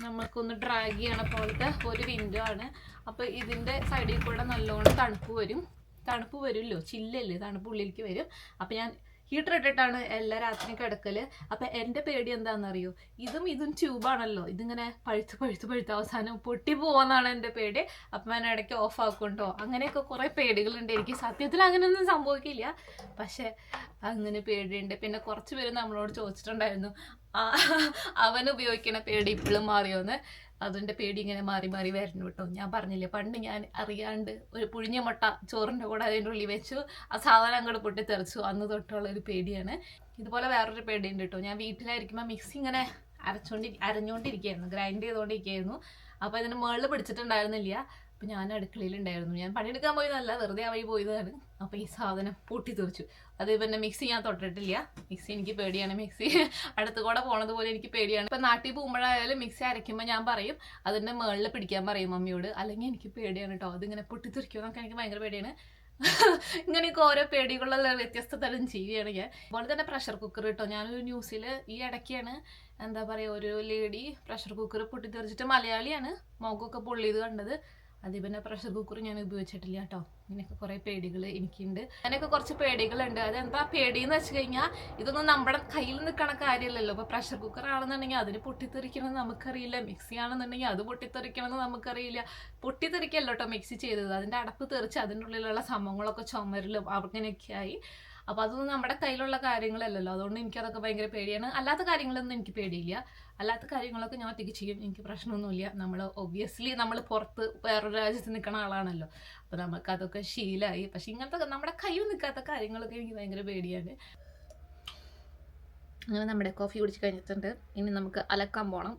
നമുക്കൊന്ന് ഡ്രാഗ് ചെയ്യണ പോലത്തെ ഒരു വിൻഡോ ആണ്. അപ്പോൾ ഇതിൻ്റെ സൈഡിൽ കൂടെ നല്ലോണം തണുപ്പ് വരുമല്ലോ, ചില്ലല്ലേ, തണുപ്പ് ഉള്ളിലേക്ക് വരും. അപ്പോൾ ഞാൻ ഹീറ്റർ ഇട്ടിട്ടാണ് എല്ലാ രാത്രിയും കിടക്കല്. അപ്പം എൻ്റെ പേടി എന്താണെന്നറിയോ, ഇതും ട്യൂബാണല്ലോ, ഇതിങ്ങനെ പഴുത്ത് അവസാനം പൊട്ടി പോകുമെന്നാണ് എൻ്റെ പേടി. അപ്പം ഞാൻ ഇടയ്ക്ക് ഓഫ് ആക്കുന്നുണ്ടോ, അങ്ങനെയൊക്കെ കുറേ പേടികളുണ്ട് എനിക്ക്. സത്യത്തിൽ അങ്ങനെയൊന്നും സംഭവിക്കില്ല, പക്ഷെ അങ്ങനെ പേടിയുണ്ട്. പിന്നെ കുറച്ച് പേര് നമ്മളോട് ചോദിച്ചിട്ടുണ്ടായിരുന്നു അവൻ ഉപയോഗിക്കണ പേടി ഇപ്പോഴും മാറിയോന്ന്. അതിൻ്റെ പേടി ഇങ്ങനെ മാറി വരുന്നു കേട്ടോ. ഞാൻ പറഞ്ഞില്ലേ, പണ്ട് ഞാൻ അറിയാണ്ട് ഒരു പുഴിഞ്ഞ മുട്ട ചോറിൻ്റെ കൂടെ അതിൻ്റെ ഉള്ളിൽ വെച്ചു, ആ സാധനം അങ്ങോട്ട് പൊട്ടിത്തെറിച്ചു. അന്ന് തൊട്ടുള്ള ഒരു പേടിയാണ്. ഇതുപോലെ വേറൊരു പേടിയുണ്ട് കേട്ടോ. ഞാൻ വീട്ടിലായിരിക്കുമ്പോൾ മിക്സി ഇങ്ങനെ അരഞ്ഞുകൊണ്ടിരിക്കുകയായിരുന്നു, ഗ്രൈൻഡ് ചെയ്തുകൊണ്ടിരിക്കുകയായിരുന്നു. അപ്പോൾ ഇതിന് മുകളിൽ പിടിച്ചിട്ടുണ്ടായിരുന്നില്ല. അപ്പോൾ ഞാൻ അടുക്കളയിലുണ്ടായിരുന്നു. ഞാൻ പണിയെടുക്കാൻ പോയതല്ല, വെറുതെ ആ വഴി പോയതാണ്. അപ്പോൾ ഈ സാധനം പൊട്ടിത്തെറിച്ചു. അത് പിന്നെ മിക്സി ഞാൻ തൊട്ടിട്ടില്ല. മിക്സി എനിക്ക് പേടിയാണ്. മിക്സി അടുത്ത് കൂടെ പോണത് പോലെ എനിക്ക് പേടിയാണ്. ഇപ്പം നാട്ടിൽ പോകുമ്പോഴായാലും മിക്സി അരയ്ക്കുമ്പോൾ ഞാൻ പറയും അതിൻ്റെ മുകളിൽ പിടിക്കാൻ പറയും മമ്മിയോട്. അല്ലെങ്കിൽ എനിക്ക് പേടിയാണ് കേട്ടോ. അതിങ്ങനെ പൊട്ടിത്തെറിക്കുമെന്നൊക്കെ എനിക്ക് ഭയങ്കര പേടിയാണ്. ഇങ്ങനെയൊക്കെ ഓരോ പേടികളുള്ള വ്യത്യസ്ത തരം ജീവിയാണ് ഞാൻ. അതുപോലെ തന്നെ പ്രഷർ കുക്കർ കേട്ടോ. ഞാനൊരു ന്യൂസിൽ ഈ ഇടയ്ക്കാണ് എന്താ പറയുക, ഒരു ലേഡി പ്രഷർ കുക്കർ പൊട്ടിത്തെറിച്ചിട്ട്, മലയാളിയാണ്, മുഖമൊക്കെ പൊള്ളിയത് കണ്ടത്. അതിൽ പിന്നെ പ്രഷർ കുക്കർ ഞാൻ ഉപയോഗിച്ചിട്ടില്ല കേട്ടോ. ഇങ്ങനെയൊക്കെ കുറേ പേടികൾ എനിക്കുണ്ട്. അങ്ങനെയൊക്കെ കുറച്ച് പേടികളുണ്ട്. അതെന്താ പേടിയെന്ന് വെച്ച് കഴിഞ്ഞാൽ, ഇതൊന്നും നമ്മുടെ കയ്യിൽ നിൽക്കണ കാര്യമല്ലല്ലോ. ഇപ്പോൾ പ്രഷർ കുക്കർ ആണെന്നുണ്ടെങ്കിൽ അതിന് പൊട്ടിത്തെറിക്കണമെന്ന് നമുക്കറിയില്ല. മിക്സി ആണെന്നുണ്ടെങ്കിൽ അത് പൊട്ടിത്തെറിക്കണമെന്ന് നമുക്കറിയില്ല. പൊട്ടിത്തെറിക്കല്ലോ കേട്ടോ മിക്സി ചെയ്തത്. അതിൻ്റെ അടപ്പ് തെറിച്ച് അതിൻ്റെ ഉള്ളിലുള്ള സംഭവങ്ങളൊക്കെ ചുമരിലും അങ്ങനെയൊക്കെ ആയി. അപ്പോൾ അതൊന്നും നമ്മുടെ കയ്യിലുള്ള കാര്യങ്ങളല്ലല്ലോ. അതുകൊണ്ട് എനിക്കതൊക്കെ ഭയങ്കര പേടിയാണ്. അല്ലാത്ത കാര്യങ്ങളൊന്നും എനിക്ക് പേടിയില്ല. അല്ലാത്ത കാര്യങ്ങളൊക്കെ ഞാൻ ഒറ്റയ്ക്ക് ചെയ്യും, എനിക്ക് പ്രശ്നമൊന്നുമില്ല. ഒബ്വിയസ്ലി നമ്മൾ പുറത്ത് വേറൊരു രാജ്യത്ത് നിൽക്കുന്ന ആളാണല്ലോ. അപ്പോൾ നമുക്കതൊക്കെ ശീലമായി. പക്ഷെ ഇങ്ങനത്തെ നമ്മുടെ കയ്യിൽ നിൽക്കാത്ത കാര്യങ്ങളൊക്കെ എനിക്ക് ഭയങ്കര പേടിയാണ്. അങ്ങനെ നമ്മുടെ കോഫി കുടിച്ച് കഴിഞ്ഞിട്ടുണ്ട്. ഇനി നമുക്ക് അലക്കാൻ പോകണം.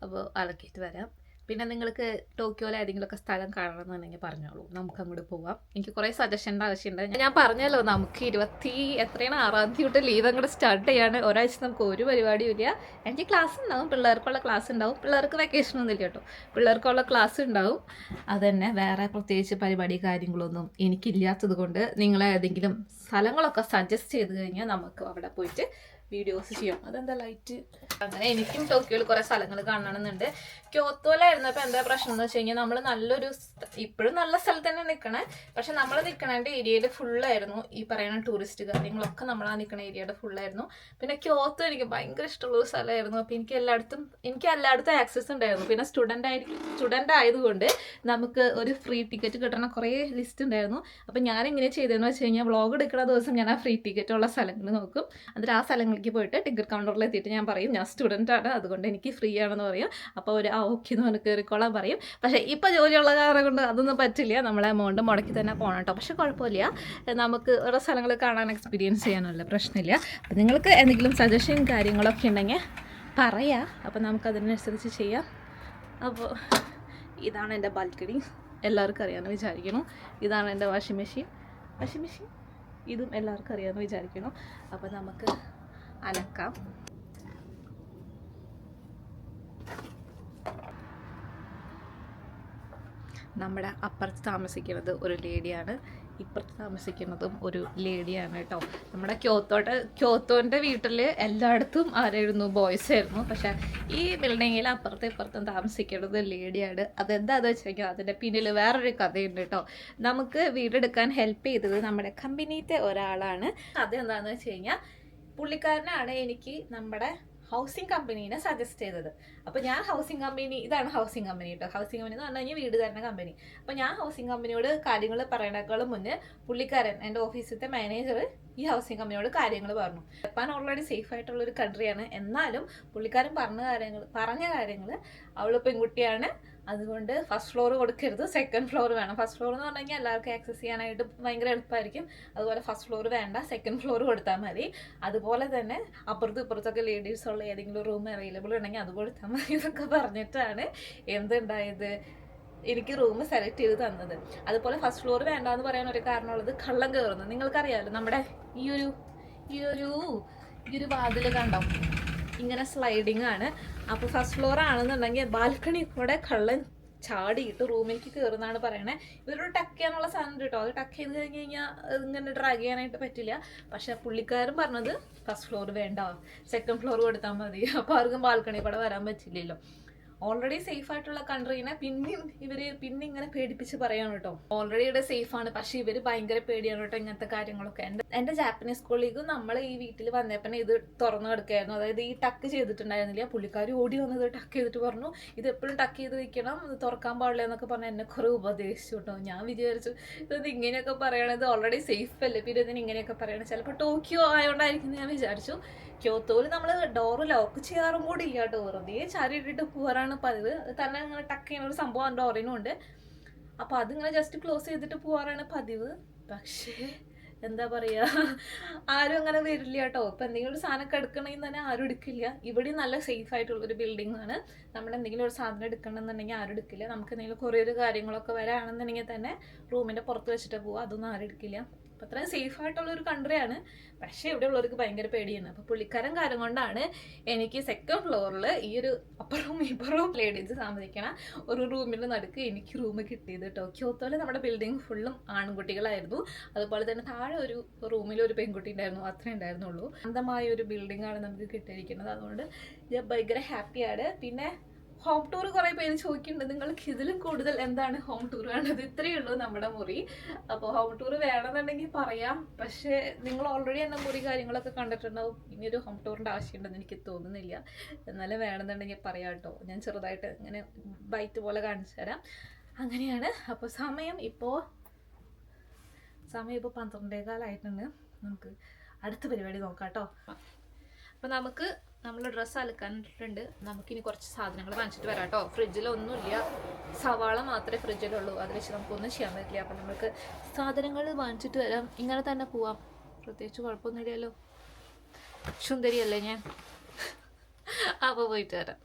അപ്പോൾ അലക്കിയിട്ട് വരാം. പിന്നെ നിങ്ങൾക്ക് ടോക്കിയോയിൽ ഏതെങ്കിലുമൊക്കെ സ്ഥലം കാണണമെന്നുണ്ടെങ്കിൽ പറഞ്ഞോളൂ, നമുക്ക് അങ്ങോട്ട് പോവാം. എനിക്ക് കുറേ സജഷൻ്റെ ആവശ്യമുണ്ട്. ഞാൻ പറഞ്ഞല്ലോ, നമുക്ക് 6-ാം തീയതി തൊട്ട് ലീവ് അങ്ങോട്ട് സ്റ്റാർട്ട് ചെയ്യാണ്. ഒരാഴ്ച നമുക്ക് ഒരു പരിപാടിയും ഇല്ല. എനിക്ക് ക്ലാസ് ഉണ്ടാവും, പിള്ളേർക്കുള്ള ക്ലാസ് ഉണ്ടാവും. പിള്ളേർക്ക് വെക്കേഷനൊന്നും ഇല്ല കേട്ടോ, പിള്ളേർക്കുള്ള ക്ലാസ് ഉണ്ടാവും. അതന്നെ, വേറെ പ്രത്യേകിച്ച് പരിപാടി കാര്യങ്ങളൊന്നും എനിക്കില്ലാത്തത് കൊണ്ട് നിങ്ങൾ ഏതെങ്കിലും സ്ഥലങ്ങളൊക്കെ സജസ്റ്റ് ചെയ്ത് കഴിഞ്ഞാൽ നമുക്ക് അവിടെ പോയിട്ട് വീഡിയോസ് ചെയ്യും. അതെന്താ ലൈറ്റ് അങ്ങനെ. എനിക്കും ടോക്കിയോയിൽ കുറേ സ്ഥലങ്ങൾ കാണണമെന്നുണ്ട്. ക്യോത്തോയിലായിരുന്നപ്പോൾ എന്താ പ്രശ്നം എന്ന് വെച്ച് കഴിഞ്ഞാൽ നമ്മൾ നല്ലൊരു ഇപ്പോഴും നല്ല സ്ഥലത്ത് തന്നെ നിൽക്കണേ, പക്ഷെ നമ്മൾ നിൽക്കണേൻ്റെ ഏരിയയിൽ ഫുള്ളായിരുന്നു ഈ പറയുന്ന ടൂറിസ്റ്റ് കാര്യങ്ങളൊക്കെ നമ്മൾ ആ നിൽക്കുന്ന ഏരിയയുടെ ഫുള്ളായിരുന്നു. പിന്നെ ക്യോത്തോ എനിക്ക് ഭയങ്കര ഇഷ്ടമുള്ളൊരു സ്ഥലമായിരുന്നു. അപ്പോൾ എനിക്ക് എല്ലായിടത്തും ആക്സസ് ഉണ്ടായിരുന്നു. പിന്നെ സ്റ്റുഡൻ്റ് ആയതുകൊണ്ട് നമുക്ക് ഒരു ഫ്രീ ടിക്കറ്റ് കിട്ടണ കുറേ ലിസ്റ്റ് ഉണ്ടായിരുന്നു. അപ്പോൾ ഞാനിങ്ങനെ ചെയ്തതെന്ന് വെച്ച് കഴിഞ്ഞാൽ വ്ളോഗ് എടുക്കുന്ന ദിവസം ഞാൻ ആ ഫ്രീ ടിക്കറ്റ് ഉള്ള സ്ഥലങ്ങൾ നോക്കും. എന്നിട്ട് ആ സ്ഥലങ്ങളിലേക്ക് പോയിട്ട് ടിക്കറ്റ് കൗണ്ടറിൽ എത്തിയിട്ട് ഞാൻ പറയും ഞാൻ സ്റ്റുഡൻ്റ് ആണ്, അതുകൊണ്ട് എനിക്ക് ഫ്രീ ആണെന്ന് പറയും. അപ്പോൾ ഒരു ഓക്കെ എന്ന് പറഞ്ഞ് കയറിക്കോളാൻ പറയും. പക്ഷേ ഇപ്പോൾ ജോലിയുള്ള കാരണം കൊണ്ട് അതൊന്നും പറ്റില്ല, നമ്മളെ എമൗണ്ട് മുടക്കി തന്നെ പോകണം കേട്ടോ. പക്ഷേ കുഴപ്പമില്ല, നമുക്ക് ഓരോ സ്ഥലങ്ങൾ കാണാൻ എക്സ്പീരിയൻസ് ചെയ്യാനുള്ള പ്രശ്നമില്ല. അപ്പോൾ നിങ്ങൾക്ക് എന്തെങ്കിലും സജഷൻ കാര്യങ്ങളൊക്കെ ഉണ്ടെങ്കിൽ പറയാം, അപ്പോൾ നമുക്കതിനനുസരിച്ച് ചെയ്യാം. അപ്പോൾ ഇതാണ് എൻ്റെ ബാൽക്കണി, എല്ലാവർക്കും അറിയാമെന്ന് വിചാരിക്കണം. ഇതാണ് എൻ്റെ വാഷിംഗ് മെഷീൻ, ഇതും എല്ലാവർക്കും അറിയാമെന്ന് വിചാരിക്കണം. അപ്പോൾ നമുക്ക് അലക്കാം. നമ്മുടെ അപ്പുറത്ത് താമസിക്കുന്നത് ഒരു ലേഡിയാണ്, ഇപ്പുറത്ത് താമസിക്കുന്നതും ഒരു ലേഡിയാണ് കേട്ടോ. നമ്മുടെ ക്യോത്തോൻ്റെ വീട്ടിൽ എല്ലായിടത്തും ആരായിരുന്നു, ബോയ്സ് ആയിരുന്നു. പക്ഷേ ഈ ബിൽഡിങ്ങിൽ അപ്പുറത്തും ഇപ്പുറത്തും താമസിക്കുന്നത് ലേഡിയാണ്. അതെന്താണെന്ന് വെച്ച് കഴിഞ്ഞാൽ അതിൻ്റെ പിന്നിൽ വേറൊരു കഥയുണ്ട് കേട്ടോ. നമുക്ക് വീടെടുക്കാൻ ഹെൽപ്പ് ചെയ്തത് നമ്മുടെ കമ്പനിയിലത്തെ ഒരാളാണ്. കഥ എന്താണെന്ന് വെച്ച് കഴിഞ്ഞാൽ പുള്ളിക്കാരനാണ് എനിക്ക് നമ്മുടെ ഹൗസിംഗ് കമ്പനീനെ സജസ്റ്റ് ചെയ്തത്. അപ്പോൾ ഞാൻ ഇതാണ് ഹൗസിംഗ് കമ്പനി കേട്ടോ. ഹൗസിംഗ് കമ്പനി എന്ന് പറഞ്ഞു കഴിഞ്ഞാൽ വീട് തരുന്ന കമ്പനി. അപ്പോൾ ഞാൻ ഹൗസിംഗ് കമ്പനിയോട് കാര്യങ്ങൾ പറയണേക്കാളും മുന്നേ പുള്ളിക്കാരൻ, എൻ്റെ ഓഫീസിലത്തെ മാനേജർ, ഈ ഹൗസിംഗ് കമ്പനിയോട് കാര്യങ്ങൾ പറഞ്ഞു. ജപ്പാൻ ഓൾറെഡി സേഫ് ആയിട്ടുള്ളൊരു കൺട്രിയാണ്. എന്നാലും പുള്ളിക്കാരൻ പറഞ്ഞ കാര്യങ്ങൾ അവൾ പെൺകുട്ടിയാണ്, അതുകൊണ്ട് ഫസ്റ്റ് ഫ്ലോർ കൊടുക്കരുത്, സെക്കൻഡ് ഫ്ലോർ വേണം. ഫസ്റ്റ് ഫ്ലോർ എന്ന് പറഞ്ഞു കഴിഞ്ഞാൽ എല്ലാവർക്കും ആക്സസ് ചെയ്യാനായിട്ട് ഭയങ്കര എളുപ്പമായിരിക്കും. അതുപോലെ ഫസ്റ്റ് ഫ്ലോർ വേണ്ട, സെക്കൻഡ് ഫ്ലോർ കൊടുത്താൽ മതി. അതുപോലെ തന്നെ അപ്പുറത്തും ഇപ്പുറത്തൊക്കെ ലേഡീസ് ഉള്ള ഏതെങ്കിലും റൂം അവൈലബിൾ ഉണ്ടെങ്കിൽ അത് കൊടുത്താൽ മതി എന്നൊക്കെ പറഞ്ഞിട്ടാണ് എന്തുണ്ടായത്, എനിക്ക് റൂം സെലക്ട് ചെയ്ത് തന്നത്. അതുപോലെ ഫസ്റ്റ് ഫ്ലോർ വേണ്ടാന്ന് പറയാൻ ഒരു കാരണമുള്ളത് കള്ളം കയറുന്നു. നിങ്ങൾക്കറിയാമല്ലോ, നമ്മുടെ ഈ ഒരു വാതിൽ കണ്ടോ, ഇങ്ങനെ സ്ലൈഡിങ് ആണ്. അപ്പോൾ ഫസ്റ്റ് ഫ്ലോർ ആണെന്നുണ്ടെങ്കിൽ ബാൽക്കണി കൂടെ കള്ളൻ ചാടിയിട്ട് റൂമിലേക്ക് കയറുന്നതാണ് പറയണേ. ഇവരൊരു ടക്ക് ചെയ്യാനുള്ള സാധനം കേട്ടോ, അത് ടക്ക് ചെയ്ത് കഴിഞ്ഞ് കഴിഞ്ഞാൽ ഇങ്ങനെ ഡ്രാഗ് ചെയ്യാനായിട്ട് പറ്റില്ല. പക്ഷെ പുള്ളിക്കാരൻ പറഞ്ഞത് ഫസ്റ്റ് ഫ്ലോർ വേണ്ട, സെക്കൻഡ് ഫ്ലോർ കൊടുത്താൽ മതി. അപ്പോൾ ആർക്കും ബാൽക്കണി കൂടെ വരാൻ പറ്റില്ലല്ലോ. ഓൾറെഡി സേഫ് ആയിട്ടുള്ള കൺട്രീനെ ഇവര് ഇങ്ങനെ പേടിപ്പിച്ച് പറയാണ് കേട്ടോ. ഓൾറെഡി ഇവിടെ സേഫ് ആണ്, പക്ഷെ ഇവര് ഭയങ്കര പേടിയാണ് കേട്ടോ ഇങ്ങനത്തെ കാര്യങ്ങളൊക്കെ. എന്റെ ജാപ്പനീസ് കൊളീഗ് നമ്മൾ ഈ വീട്ടിൽ വന്നപ്പോൾ ഇത് തുറന്നു കിടക്കുകയായിരുന്നു. അതായത് ഈ ടക്ക് ചെയ്തിട്ടുണ്ടായിരുന്നില്ല. പുള്ളിക്കാർ ഓടി വന്നത് ടക്ക് ചെയ്തിട്ട് പറഞ്ഞു ഇത് എപ്പോഴും ടക്ക് ചെയ്ത് വെക്കണം, ഇത് തുറക്കാൻ പാടില്ല എന്നൊക്കെ പറഞ്ഞ് എന്നെ കുറെ ഉപദേശിച്ചു കേട്ടോ. ഞാൻ വിചാരിച്ചു ഇത് ഇങ്ങനെയൊക്കെ പറയണത് ഓൾറെഡി സേഫ് അല്ലേ, പിന്നെ ഇതിന് ഇങ്ങനെയൊക്കെ പറയണത് ചിലപ്പോൾ ടോക്കിയോ ആയതുകൊണ്ടായിരിക്കും ഞാൻ വിചാരിച്ചു. ക്യോത്തോയിൽ നമ്മൾ ഡോറ് ലോക്ക് ചെയ്യാറും കൂടി ഇല്ല കേട്ടോ, വെറുതെ ചാരി ഇട്ടിട്ട് പോകാറാണ് പതിവ്. തന്നെ ഇങ്ങനെ ടക്ക് ചെയ്യുന്ന ഒരു സംഭവം ഡോറിനും ഉണ്ട്. അപ്പോൾ അതിങ്ങനെ ജസ്റ്റ് ക്ലോസ് ചെയ്തിട്ട് പോകാറാണ് പതിവ്. പക്ഷേ എന്താ പറയുക, ആരും അങ്ങനെ വരില്ല കേട്ടോ. ഇപ്പം എന്തെങ്കിലും ഒരു സാധനം എടുക്കണമെങ്കിൽ തന്നെ ആരും എടുക്കില്ല. ഇവിടെ നല്ല സേഫ് ആയിട്ടുള്ളൊരു ബിൽഡിംഗ് ആണ്. നമ്മൾ എന്തെങ്കിലും ഒരു സാധനം എടുക്കണമെന്നുണ്ടെങ്കിൽ ആരും എടുക്കില്ല. നമുക്ക് എന്തെങ്കിലും കൊറിയർ കാര്യങ്ങളൊക്കെ വരാണെന്നുണ്ടെങ്കിൽ തന്നെ റൂമിൻ്റെ പുറത്ത് വെച്ചിട്ട് പോവുക, അതൊന്നും ആരും എടുക്കില്ല. അപ്പം അത്രയും സേഫ് ആയിട്ടുള്ളൊരു കൺട്രിയാണ്. പക്ഷേ ഇവിടെ ഉള്ളവർക്ക് ഭയങ്കര പേടിയാണ്. അപ്പോൾ പുള്ളിക്കാരൻ കാര്യം കൊണ്ടാണ് എനിക്ക് സെക്കൻഡ് ഫ്ലോറിൽ ഈ ഒരു ഇപ്പുറവും ലേഡീസ് താമസിക്കണ ഒരു റൂമിൻ്റെ നടുക്ക് എനിക്ക് റൂം കിട്ടിയത് കേട്ടോ. ക്യോത്തോയിൽ നമ്മുടെ ബിൽഡിംഗ് ഫുള്ളും ആൺകുട്ടികളായിരുന്നു. അതുപോലെ തന്നെ താഴെ ഒരു റൂമിൽ ഒരു പെൺകുട്ടി ഉണ്ടായിരുന്നു, അത്രേ ഉണ്ടായിരുന്നുള്ളൂ. സ്വന്തമായ ഒരു ബിൽഡിംഗ് ആണ് നമുക്ക് കിട്ടിയിരിക്കുന്നത്. അതുകൊണ്ട് ഞാൻ ഭയങ്കര ഹാപ്പിയാണ്. പിന്നെ ഹോം ടൂർ കുറേ പേര് ചോദിക്കുന്നുണ്ട്, നിങ്ങൾക്ക് ഇതിലും കൂടുതൽ എന്താണ് ഹോം ടൂർ വേണ്ടത്? ഇത്രയേ ഉള്ളൂ നമ്മുടെ മുറി. അപ്പോൾ ഹോം ടൂർ വേണമെന്നുണ്ടെങ്കിൽ പറയാം. പക്ഷേ നിങ്ങൾ ഓൾറെഡി എൻ്റെ മുറി കാര്യങ്ങളൊക്കെ കണ്ടിട്ടുണ്ടാവും. ഇനിയൊരു ഹോം ടൂറിൻ്റെ ആവശ്യമുണ്ടെന്ന് എനിക്ക് തോന്നുന്നില്ല. എന്നാലും വേണമെന്നുണ്ടെങ്കിൽ പറയാം കേട്ടോ. ഞാൻ ചെറുതായിട്ട് ഇങ്ങനെ ബൈറ്റ് പോലെ കാണിച്ചു തരാം. അങ്ങനെയാണ്. അപ്പോൾ സമയം ഇപ്പോൾ 12:15 നമുക്ക് അടുത്ത പരിപാടി നോക്കാം കേട്ടോ. അപ്പോൾ നമ്മൾ ഡ്രസ്സ് അലക്കാനിട്ടുണ്ട്. നമുക്കിനി കുറച്ച് സാധനങ്ങൾ വാങ്ങിച്ചിട്ട് വരാം കേട്ടോ. ഫ്രിഡ്ജിലൊന്നുമില്ല, സവാള മാത്രമേ ഫ്രിഡ്ജിലുള്ളൂ. അത് വെച്ച് നമുക്കൊന്നും ചെയ്യാൻ പറ്റില്ല. അപ്പോൾ നമുക്ക് സാധനങ്ങൾ വാങ്ങിച്ചിട്ട് വരാം. ഇങ്ങനെ തന്നെ പോവാം, പ്രത്യേകിച്ച് കുഴപ്പമൊന്നുമില്ലല്ലോ. സുന്ദരിയല്ലേ ഞാൻ? അപ്പോൾ പോയിട്ട് വരാം.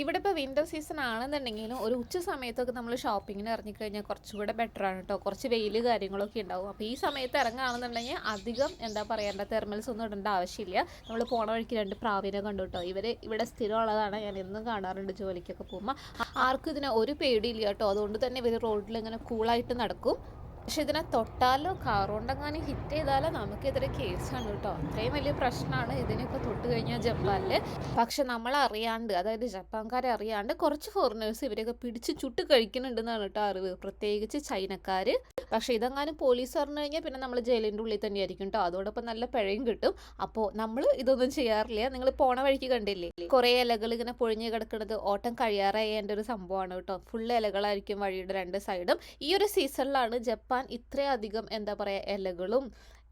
ഇവിടെ ഇപ്പോൾ വിൻ്റർ സീസൺ ആണെന്നുണ്ടെങ്കിലും ഒരു ഉച്ച സമയത്തൊക്കെ നമ്മൾ ഷോപ്പിങ്ങിന് ഇറങ്ങിക്കഴിഞ്ഞാൽ കുറച്ചുകൂടെ ബെറ്ററാണ് കേട്ടോ. കുറച്ച് വെയിൽ കാര്യങ്ങളൊക്കെ ഉണ്ടാവും. അപ്പോൾ ഈ സമയത്ത് ഇറങ്ങുകയാണെന്നുണ്ടെങ്കിൽ അധികം എന്താ പറയേണ്ട തെർമൽസ് ഒന്നും ഇടേണ്ട ആവശ്യമില്ല. നമ്മൾ പോണ വഴിക്ക് 2 പ്രാവിനെ കണ്ടു കേട്ടോ. ഇവിടെ സ്ഥിരമുള്ളതാണ്, ഞാൻ എന്നും കാണാറുണ്ട് ജോലിക്കൊക്കെ പോകുമ്പോൾ. ആർക്കും ഇതിന് ഒരു പേടിയില്ല കേട്ടോ. അതുകൊണ്ട് തന്നെ ഇവർ റോഡിൽ ഇങ്ങനെ കൂളായിട്ട് നടക്കും. പക്ഷെ ഇതിനെ തൊട്ടാലോ കാറുകൊണ്ടെങ്ങാനും ഹിറ്റ് ചെയ്താലോ നമുക്കെതിരെ കേസാണ് കേട്ടോ. അത്രയും വലിയ പ്രശ്നമാണ് ഇതിനിപ്പോൾ തൊട്ട് കഴിഞ്ഞാൽ ജപ്പാനിൽ. പക്ഷെ നമ്മളറിയാണ്ട്, അതായത് ജപ്പാൻകാരെ അറിയാണ്ട് കുറച്ച് ഫോറിനേഴ്സ് ഇവരെയൊക്കെ പിടിച്ച് ചുട്ട് കഴിക്കുന്നുണ്ടെന്നാണ് കേട്ടോ അറിവ്, പ്രത്യേകിച്ച് ചൈനക്കാർ. പക്ഷേ ഇതെങ്ങാനും പോലീസ് അറിഞ്ഞു കഴിഞ്ഞാൽ പിന്നെ നമ്മൾ ജയിലിൻ്റെ ഉള്ളിൽ തന്നെയായിരിക്കും കേട്ടോ. അതോടൊപ്പം നല്ല പിഴയും കിട്ടും. അപ്പോൾ നമ്മൾ ഇതൊന്നും ചെയ്യാറില്ല. നിങ്ങൾ പോണ വഴിക്ക് കണ്ടില്ലേ കുറേ ഇലകൾ ഇങ്ങനെ പൊഴിഞ്ഞ് കിടക്കുന്നത്, ഓട്ടം കഴിയാറായ ഒരു സംഭവമാണ് കേട്ടോ. ഫുൾ ഇലകളായിരിക്കും വഴിയുടെ രണ്ട് സൈഡും. ഈ ഒരു സീസണിലാണ് ജപ്പാൻ ഇത്രയധികം എന്താ പറയുക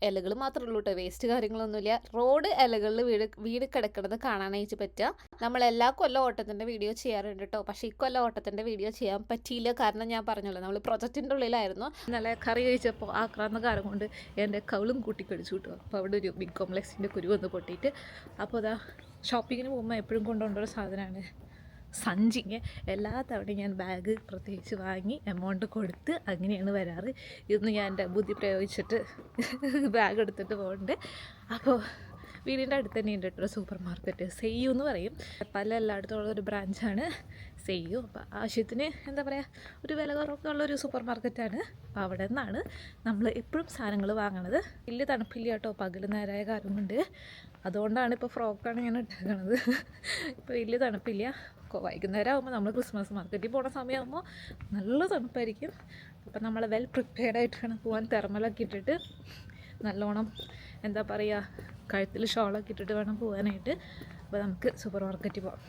ഇലകൾ മാത്രമേ ഉള്ളൂ കേട്ടോ, വേസ്റ്റ് കാര്യങ്ങളൊന്നുമില്ല. റോഡ് ഇലകളിൽ വീട് കിടക്കുന്നത് കാണാനായിട്ട് പറ്റുക. നമ്മൾ എല്ലാ കൊല്ലം ഓട്ടത്തിൻ്റെ വീഡിയോ ചെയ്യാറുണ്ട് കേട്ടോ. പക്ഷേ ഇക്കൊല്ലം ഓട്ടത്തിൻ്റെ വീഡിയോ ചെയ്യാൻ പറ്റിയില്ല. കാരണം ഞാൻ പറഞ്ഞല്ലോ നമ്മൾ പ്രൊജക്റ്റിൻ്റെ ഉള്ളിലായിരുന്നു. നല്ല കറി കഴിച്ചപ്പോൾ ആക്രാന്തകാരം കൊണ്ട് എൻ്റെ കവിളും കൂട്ടിക്കടിച്ചു കിട്ടും. അപ്പോൾ അവിടെ ഒരു ബിഗ് കോംപ്ലക്സിൻ്റെ കുരു വന്ന് പൊട്ടിയിട്ട്. അപ്പോൾ അതാ ഷോപ്പിങ്ങിന് പോകുമ്പോൾ എപ്പോഴും കൊണ്ടുപോകേണ്ട ഒരു സാധനമാണ് സഞ്ചിങ്. എല്ലാ തവണയും ഞാൻ ബാഗ് പ്രത്യേകിച്ച് വാങ്ങി എമൗണ്ട് കൊടുത്ത് അങ്ങനെയാണ് വരാറ്. ഇന്ന് ഞാൻ എൻ്റെ ബുദ്ധി പ്രയോഗിച്ചിട്ട് ബാഗ് എടുത്തിട്ട് പോകുന്നുണ്ട്. അപ്പോൾ വീടിൻ്റെ അടുത്ത് തന്നെ ഉണ്ട് കേട്ടോ സൂപ്പർ മാർക്കറ്റ്, സെയ്യു എന്ന് പറയും. പല എല്ലായിടത്തും ഉള്ളൊരു ബ്രാഞ്ചാണ് സെയ്യു. അപ്പോൾ ആവശ്യത്തിന് എന്താ പറയുക ഒരു വില കുറവൊക്കെ ഉള്ളൊരു സൂപ്പർ മാർക്കറ്റാണ്. അപ്പോൾ അവിടെ നിന്നാണ് നമ്മൾ എപ്പോഴും സാധനങ്ങൾ വാങ്ങണത്. വലിയ തണുപ്പില്ല കേട്ടോ, പകൽ നേരമായ കാരണം കൊണ്ട്. അതുകൊണ്ടാണ് ഇപ്പോൾ ഫ്രോക്കാണ് ഞാൻ ഇട്ടേക്കണത്. ഇപ്പോൾ വലിയ തണുപ്പില്ല. വൈകുന്നേരം ആകുമ്പോൾ നമ്മൾ ക്രിസ്മസ് മാർക്കറ്റിൽ പോകുന്ന സമയമാകുമ്പോൾ നല്ല തണുപ്പായിരിക്കും. അപ്പം നമ്മൾ വെൽ പ്രിപ്പയർഡ് ആയിട്ട് വേണം പോകാൻ. തെർമലൊക്കെ ഇട്ടിട്ട് നല്ലോണം എന്താ പറയുക കഴുത്തിൽ ഷോളൊക്കെ ഇട്ടിട്ട് വേണം പോകാനായിട്ട്. അപ്പോൾ നമുക്ക് സൂപ്പർ മാർക്കറ്റിൽ പോകാം.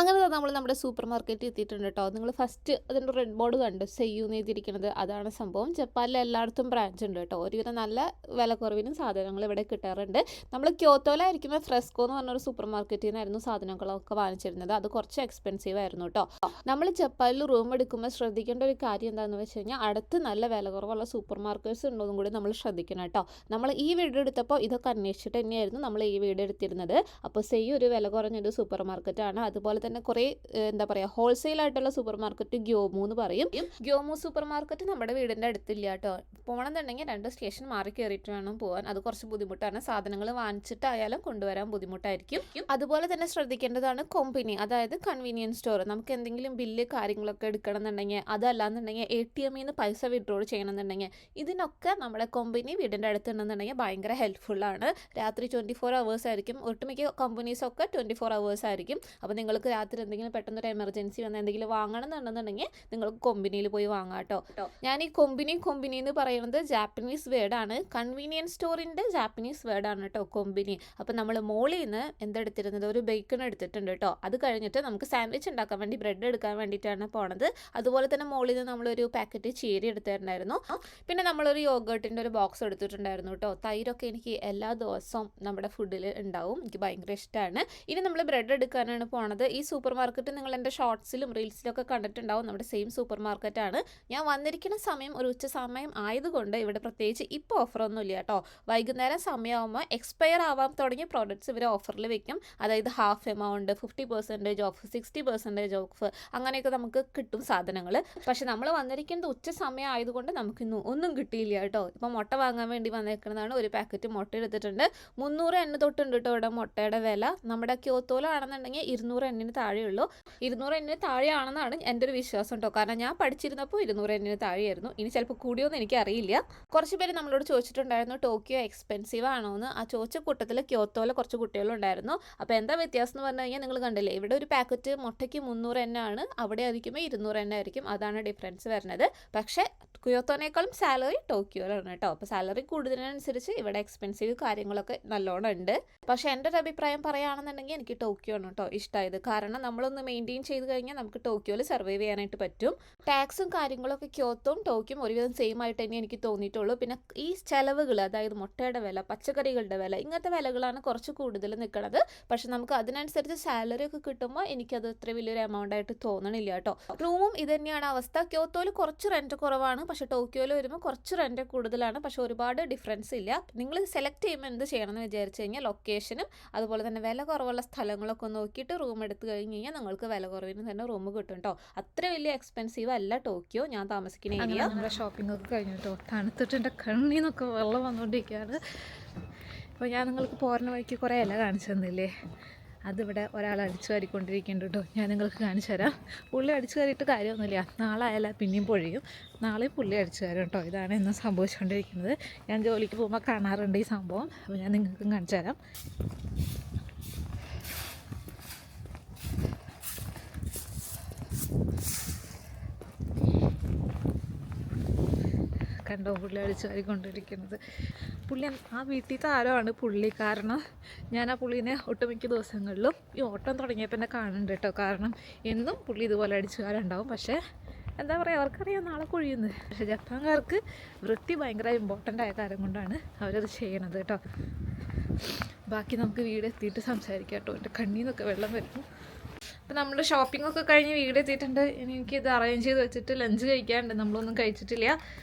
അങ്ങനെ നമ്മൾ നമ്മുടെ സൂപ്പർ മാർക്കറ്റിൽ എത്തിയിട്ടുണ്ട് കേട്ടോ. നിങ്ങൾ ഫസ്റ്റ് അതിൻ്റെ റെഡ് ബോർഡ് കണ്ട് സെയ്യു എഴുതിയിരിക്കുന്നത്, അതാണ് സംഭവം. ജപ്പാനിൽ എല്ലായിടത്തും ബ്രാഞ്ച് ഉണ്ട് കേട്ടോ. ഒരുവിധം നല്ല വില കുറവിനും സാധനങ്ങൾ ഇവിടെ കിട്ടാറുണ്ട്. നമ്മൾ ക്യോത്തോയിലായിരിക്കുമ്പോൾ ഫ്രെസ്കോ എന്ന് പറഞ്ഞൊരു സൂപ്പർ മാർക്കറ്റിൽ നിന്നായിരുന്നു സാധനങ്ങളൊക്കെ വാങ്ങിച്ചിരുന്നത്. അത് കുറച്ച് എക്സ്പെൻസീവ് ആയിരുന്നു കേട്ടോ. നമ്മൾ ജപ്പാനിൽ റൂം എടുക്കുമ്പോൾ ശ്രദ്ധിക്കേണ്ട ഒരു കാര്യം എന്താണെന്ന് വെച്ച് കഴിഞ്ഞാൽ അടുത്ത് നല്ല വില കുറവുള്ള സൂപ്പർ മാർക്കറ്റ്സ് ഉണ്ടോയെന്നും കൂടി നമ്മൾ ശ്രദ്ധിക്കണം കേട്ടോ. നമ്മൾ ഈ വീട് എടുത്തപ്പോൾ ഇതൊക്കെ അന്വേഷിച്ചിട്ട് തന്നെയായിരുന്നു നമ്മൾ ഈ വീട് എടുത്തിരുന്നത്. അപ്പോൾ സെയ്യു ഒരു വില കുറഞ്ഞൊരു സൂപ്പർ മാർക്കറ്റാണ്. അതുപോലെ തന്നെ കുറേ എന്താ പറയുക ഹോൾസെയിൽ ആയിട്ടുള്ള സൂപ്പർ മാർക്കറ്റ് ഗ്യോമു എന്ന് പറയും. ഗ്യോമു സൂപ്പർ മാർക്കറ്റ് നമ്മുടെ വീടിൻ്റെ അടുത്തില്ല കേട്ടോ. പോകണമെന്നുണ്ടെങ്കിൽ 2 സ്റ്റേഷൻ മാറി കയറിയിട്ട് വേണം പോകാൻ. അത് കുറച്ച് ബുദ്ധിമുട്ടാണ്. സാധനങ്ങൾ വാങ്ങിച്ചിട്ടായാലും കൊണ്ടുവരാൻ ബുദ്ധിമുട്ടായിരിക്കും. അതുപോലെ തന്നെ ശ്രദ്ധിക്കേണ്ടതാണ് കൊമ്പിനി, അതായത് കൺവീനിയൻസ് സ്റ്റോർ. നമുക്ക് എന്തെങ്കിലും ബില്ല് കാര്യങ്ങളൊക്കെ എടുക്കണം എന്നുണ്ടെങ്കിൽ, അതല്ലാന്നുണ്ടെങ്കിൽ ATM-ൽ നിന്ന് പൈസ വിഡ്രോൾ ചെയ്യണമെന്നുണ്ടെങ്കിൽ, ഇതിനൊക്കെ നമ്മുടെ കൊമ്പിനി വീടിൻ്റെ അടുത്തുണ്ടെന്നുണ്ടെങ്കിൽ ഭയങ്കര ഹെൽപ്ഫുള്ളാണ്. രാത്രി 24 hours ആയിരിക്കും. ഒട്ടുമിക്ക കമ്പനീസൊക്കെ 24 hours ആയിരിക്കും. അപ്പോൾ നിങ്ങൾക്ക് രാത്രി എന്തെങ്കിലും പെട്ടെന്നൊരു എമർജൻസി വന്ന് എന്തെങ്കിലും വാങ്ങണം എന്നുണ്ടെന്നുണ്ടെങ്കിൽ നിങ്ങൾക്ക് കൊമ്പിനിയിൽ പോയി വാങ്ങാം കേട്ടോ. ഞാൻ ഈ കൊമ്പിനി എന്ന് പറയുന്നത് ജാപ്പനീസ് വേർഡാണ്. കൺവീനിയൻസ് സ്റ്റോറിൻ്റെ ജാപ്പനീസ് വേർഡാണ് കേട്ടോ കൊമ്പിനി. അപ്പോൾ നമ്മൾ മോളിൽ നിന്ന് എന്തെടുത്തിരുന്നത് ഒരു ബേക്കൺ എടുത്തിട്ടുണ്ട് കേട്ടോ. അത് കഴിഞ്ഞിട്ട് നമുക്ക് സാൻഡ്വിച്ച് ഉണ്ടാക്കാൻ വേണ്ടി ബ്രെഡ് എടുക്കാൻ വേണ്ടിയിട്ടാണ് പോണത്. അതുപോലെ തന്നെ മോളിൽ നിന്ന് നമ്മളൊരു പാക്കറ്റ് ചീരി എടുത്തിട്ടുണ്ടായിരുന്നു. പിന്നെ നമ്മളൊരു യോഗേർട്ടിൻ്റെ ഒരു ബോക്സ് എടുത്തിട്ടുണ്ടായിരുന്നു കേട്ടോ. തൈരൊക്കെ എനിക്ക് എല്ലാ ദിവസവും നമ്മുടെ ഫുഡിൽ ഉണ്ടാവും. എനിക്ക് ഭയങ്കര ഇഷ്ടമാണ്. ഇനി നമ്മൾ ബ്രെഡ് എടുക്കാനാണ് പോണത്. ഈ സൂപ്പർ മാർക്കറ്റ് നിങ്ങൾ എൻ്റെ ഷോർട്സിലും റീൽസിലൊക്കെ കണ്ടിട്ടുണ്ടാവും. നമ്മുടെ സെയിം സൂപ്പർ മാർക്കറ്റാണ്. ഞാൻ വന്നിരിക്കുന്ന സമയം ഒരു ഉച്ച സമയം ആയതുകൊണ്ട് ഇവിടെ പ്രത്യേകിച്ച് ഇപ്പോൾ ഓഫറൊന്നും ഇല്ല കേട്ടോ. വൈകുന്നേരം സമയമാകുമ്പോൾ എക്സ്പയർ ആവാൻ തുടങ്ങിയ പ്രോഡക്റ്റ്സ് ഇവർ ഓഫറിൽ വെക്കും. അതായത് ഹാഫ് എമൗണ്ട്, 50% ഓഫ്, 60% ഓഫ്, അങ്ങനെയൊക്കെ നമുക്ക് കിട്ടും സാധനങ്ങൾ. പക്ഷെ നമ്മൾ വന്നിരിക്കുന്നത് ഉച്ച സമയം ആയതുകൊണ്ട് നമുക്കിന്ന് ഒന്നും കിട്ടിയില്ല കേട്ടോ. ഇപ്പോൾ മുട്ട വാങ്ങാൻ വേണ്ടി വന്നേക്കുന്നതാണ്. ഒരു പാക്കറ്റ് മുട്ട എടുത്തിട്ടുണ്ട്. 300 എണ്ണ തൊട്ടുണ്ട് കേട്ടോ ഇവിടെ മുട്ടയുടെ വില. നമ്മുടെ ക്യോത്തോയിലാണെന്നുണ്ടെങ്കിൽ 200 എണ്ണിന് താഴെയുള്ളൂ. 200 എണ്ണിന് താഴെയാണെന്നാണ് എൻ്റെ ഒരു വിശ്വാസം കേട്ടോ. കാരണം ഞാൻ പഠിച്ചിരുന്നപ്പോൾ 200 എണ്ണിന് താഴെയായിരുന്നു. ഇനി ചിലപ്പോൾ കൂടിയോന്ന് എനിക്കറിയില്ല. കുറച്ച് പേര് നമ്മളോട് ചോദിച്ചിട്ടുണ്ടായിരുന്നു ടോക്കിയോ എക്സ്പെൻസീവ് ആണോ എന്ന്. ആ ചോദിച്ച കൂട്ടത്തിൽ ക്യോത്തോയിലെ കുറച്ച് കുട്ടികളുണ്ടായിരുന്നു. അപ്പോൾ എന്താ വ്യത്യാസം എന്ന് പറഞ്ഞു കഴിഞ്ഞാൽ നിങ്ങൾ കണ്ടില്ലേ, ഇവിടെ ഒരു പാക്കറ്റ് മുട്ടയ്ക്ക് 300 എണ്ണാണ്, അവിടെ ആയിരിക്കുമ്പോൾ 200 എണ്ണ ആയിരിക്കും. അതാണ് ഡിഫറൻസ് വരുന്നത്. പക്ഷേ ക്യോത്തോനേക്കാളും സാലറി ടോക്കിയോയിലാണ് കേട്ടോ. അപ്പോൾ സാലറി കൂടുതലനുസരിച്ച് ഇവിടെ എക്സ്പെൻസീവ് കാര്യങ്ങളൊക്കെ നല്ലോണം ഉണ്ട്. പക്ഷേ എൻ്റെ ഒരു അഭിപ്രായം പറയുകയാണെന്നുണ്ടെങ്കിൽ എനിക്ക് ടോക്കിയോ ആണ് കേട്ടോ ഇഷ്ടമായത്. കാരണം നമ്മളൊന്ന് മെയിൻറ്റെയിൻ ചെയ്ത് കഴിഞ്ഞാൽ നമുക്ക് ടോക്കിയോയിൽ സർവൈവ് ചെയ്യാനായിട്ട് പറ്റും. ടാക്സും കാര്യങ്ങളൊക്കെ ക്യോത്തോയും ടോക്കിയും ഒരുവിധം സെയിം ആയിട്ട് തന്നെ എനിക്ക് തോന്നിയിട്ടുള്ളൂ. പിന്നെ ഈ ചിലവുകൾ, അതായത് മുട്ടയുടെ വില, പച്ചക്കറികളുടെ വില, ഇങ്ങനത്തെ വിലകളാണ് കുറച്ച് കൂടുതൽ നിൽക്കുന്നത്. പക്ഷെ നമുക്ക് അതിനനുസരിച്ച് സാലറി ഒക്കെ കിട്ടുമ്പോൾ എനിക്കത് അത്ര വലിയൊരു എമൗണ്ട് ആയിട്ട് തോന്നണില്ല കേട്ടോ. റൂമും ഇത് തന്നെയാണ് അവസ്ഥ. ക്യോത്തോയിൽ കുറച്ച് റെൻറ്റ് കുറവാണ്, പക്ഷേ ടോക്കിയോയിൽ വരുമ്പോൾ കുറച്ച് റെൻറ്റ് കൂടുതലാണ്. പക്ഷെ ഒരുപാട് ഡിഫറൻസ് ഇല്ല. നിങ്ങൾ സെലക്ട് ചെയ്യുമ്പോൾ എന്ത് ചെയ്യണമെന്ന് വിചാരിച്ചു കഴിഞ്ഞാൽ ലൊക്കേഷനും അതുപോലെ തന്നെ വില കുറവുള്ള സ്ഥലങ്ങളൊക്കെ നോക്കിയിട്ട് റൂം എടുത്ത് കഴിഞ്ഞ് കഴിഞ്ഞാൽ നിങ്ങൾക്ക് വില കുറവിന് തന്നെ റൂം കിട്ടും കേട്ടോ. അത്ര വലിയ എക്സ്പെൻസീവ് അല്ല ടോക്കിയോ, ഞാൻ താമസിക്കുന്ന ഏരിയ. നമ്മുടെ ഷോപ്പിംഗ് ഒക്കെ കഴിഞ്ഞു കേട്ടോ. തണുത്തിട്ട് എൻ്റെ കണ്ണിൽ നിന്നൊക്കെ വെള്ളം വന്നുകൊണ്ടിരിക്കുകയാണ്. അപ്പോൾ ഞാൻ നിങ്ങൾക്ക് പോരുന്ന വഴിക്ക് കുറേ ഇല കാണിച്ചു തന്നില്ലേ, അതിവിടെ ഒരാൾ അടിച്ചു വാരിക്കൊണ്ടിരിക്കുന്നുണ്ട് കേട്ടോ. ഞാൻ നിങ്ങൾക്ക് കാണിച്ചു തരാം. പുള്ളി അടിച്ചു വാരിയിട്ട് കാര്യമൊന്നുമില്ല, നാളെ ആയാലും പിന്നെയും പൊഴിയും. നാളെ പുള്ളി അടിച്ചു തരും കേട്ടോ. ഇതാണ് ഇന്ന് സംഭവിച്ചുകൊണ്ടിരിക്കുന്നത്. ഞാൻ ജോലിക്ക് പോകുമ്പോൾ കാണാറുണ്ട് ഈ സംഭവം. അപ്പോൾ ഞാൻ നിങ്ങൾക്കും കാണിച്ചു തരാം. കണ്ടോ പുള്ളി അടിച്ചു വാരിക്കൊണ്ടിരിക്കുന്നത്. പുള്ളി ആ വീട്ടിലത്തെ ആരോ പുള്ളി. കാരണം ഞാൻ ആ പുള്ളീനെ ഒട്ടുമിക്ക ദിവസങ്ങളിലും ഈ ഓട്ടം തുടങ്ങിയപ്പോൾ തന്നെ കാണുന്നുണ്ട് കേട്ടോ. കാരണം എന്നും പുള്ളി ഇതുപോലെ അടിച്ചു വാരുണ്ടാവും. പക്ഷേ എന്താ പറയുക, അവർക്കറിയാം നാളെ കൊഴിയുന്നത്. പക്ഷേ ജപ്പാൻകാർക്ക് വൃത്തി ഭയങ്കര ഇമ്പോർട്ടൻ്റ് ആയ കാര്യം കൊണ്ടാണ് അവരത് ചെയ്യണത് കേട്ടോ. ബാക്കി നമുക്ക് വീട് എത്തിയിട്ട് സംസാരിക്കാം കേട്ടോ. എൻ്റെ കണ്ണിൽ നിന്നൊക്കെ വെള്ളം വരുന്നു. അപ്പോൾ നമ്മൾ ഷോപ്പിംഗ് ഒക്കെ കഴിഞ്ഞ് വീട് എത്തിയിട്ടുണ്ട്. ഇനി എനിക്കിത് അറേഞ്ച് ചെയ്ത് വെച്ചിട്ട് ലഞ്ച് കഴിക്കാനുണ്ട്. നമ്മളൊന്നും കഴിച്ചിട്ടില്ല.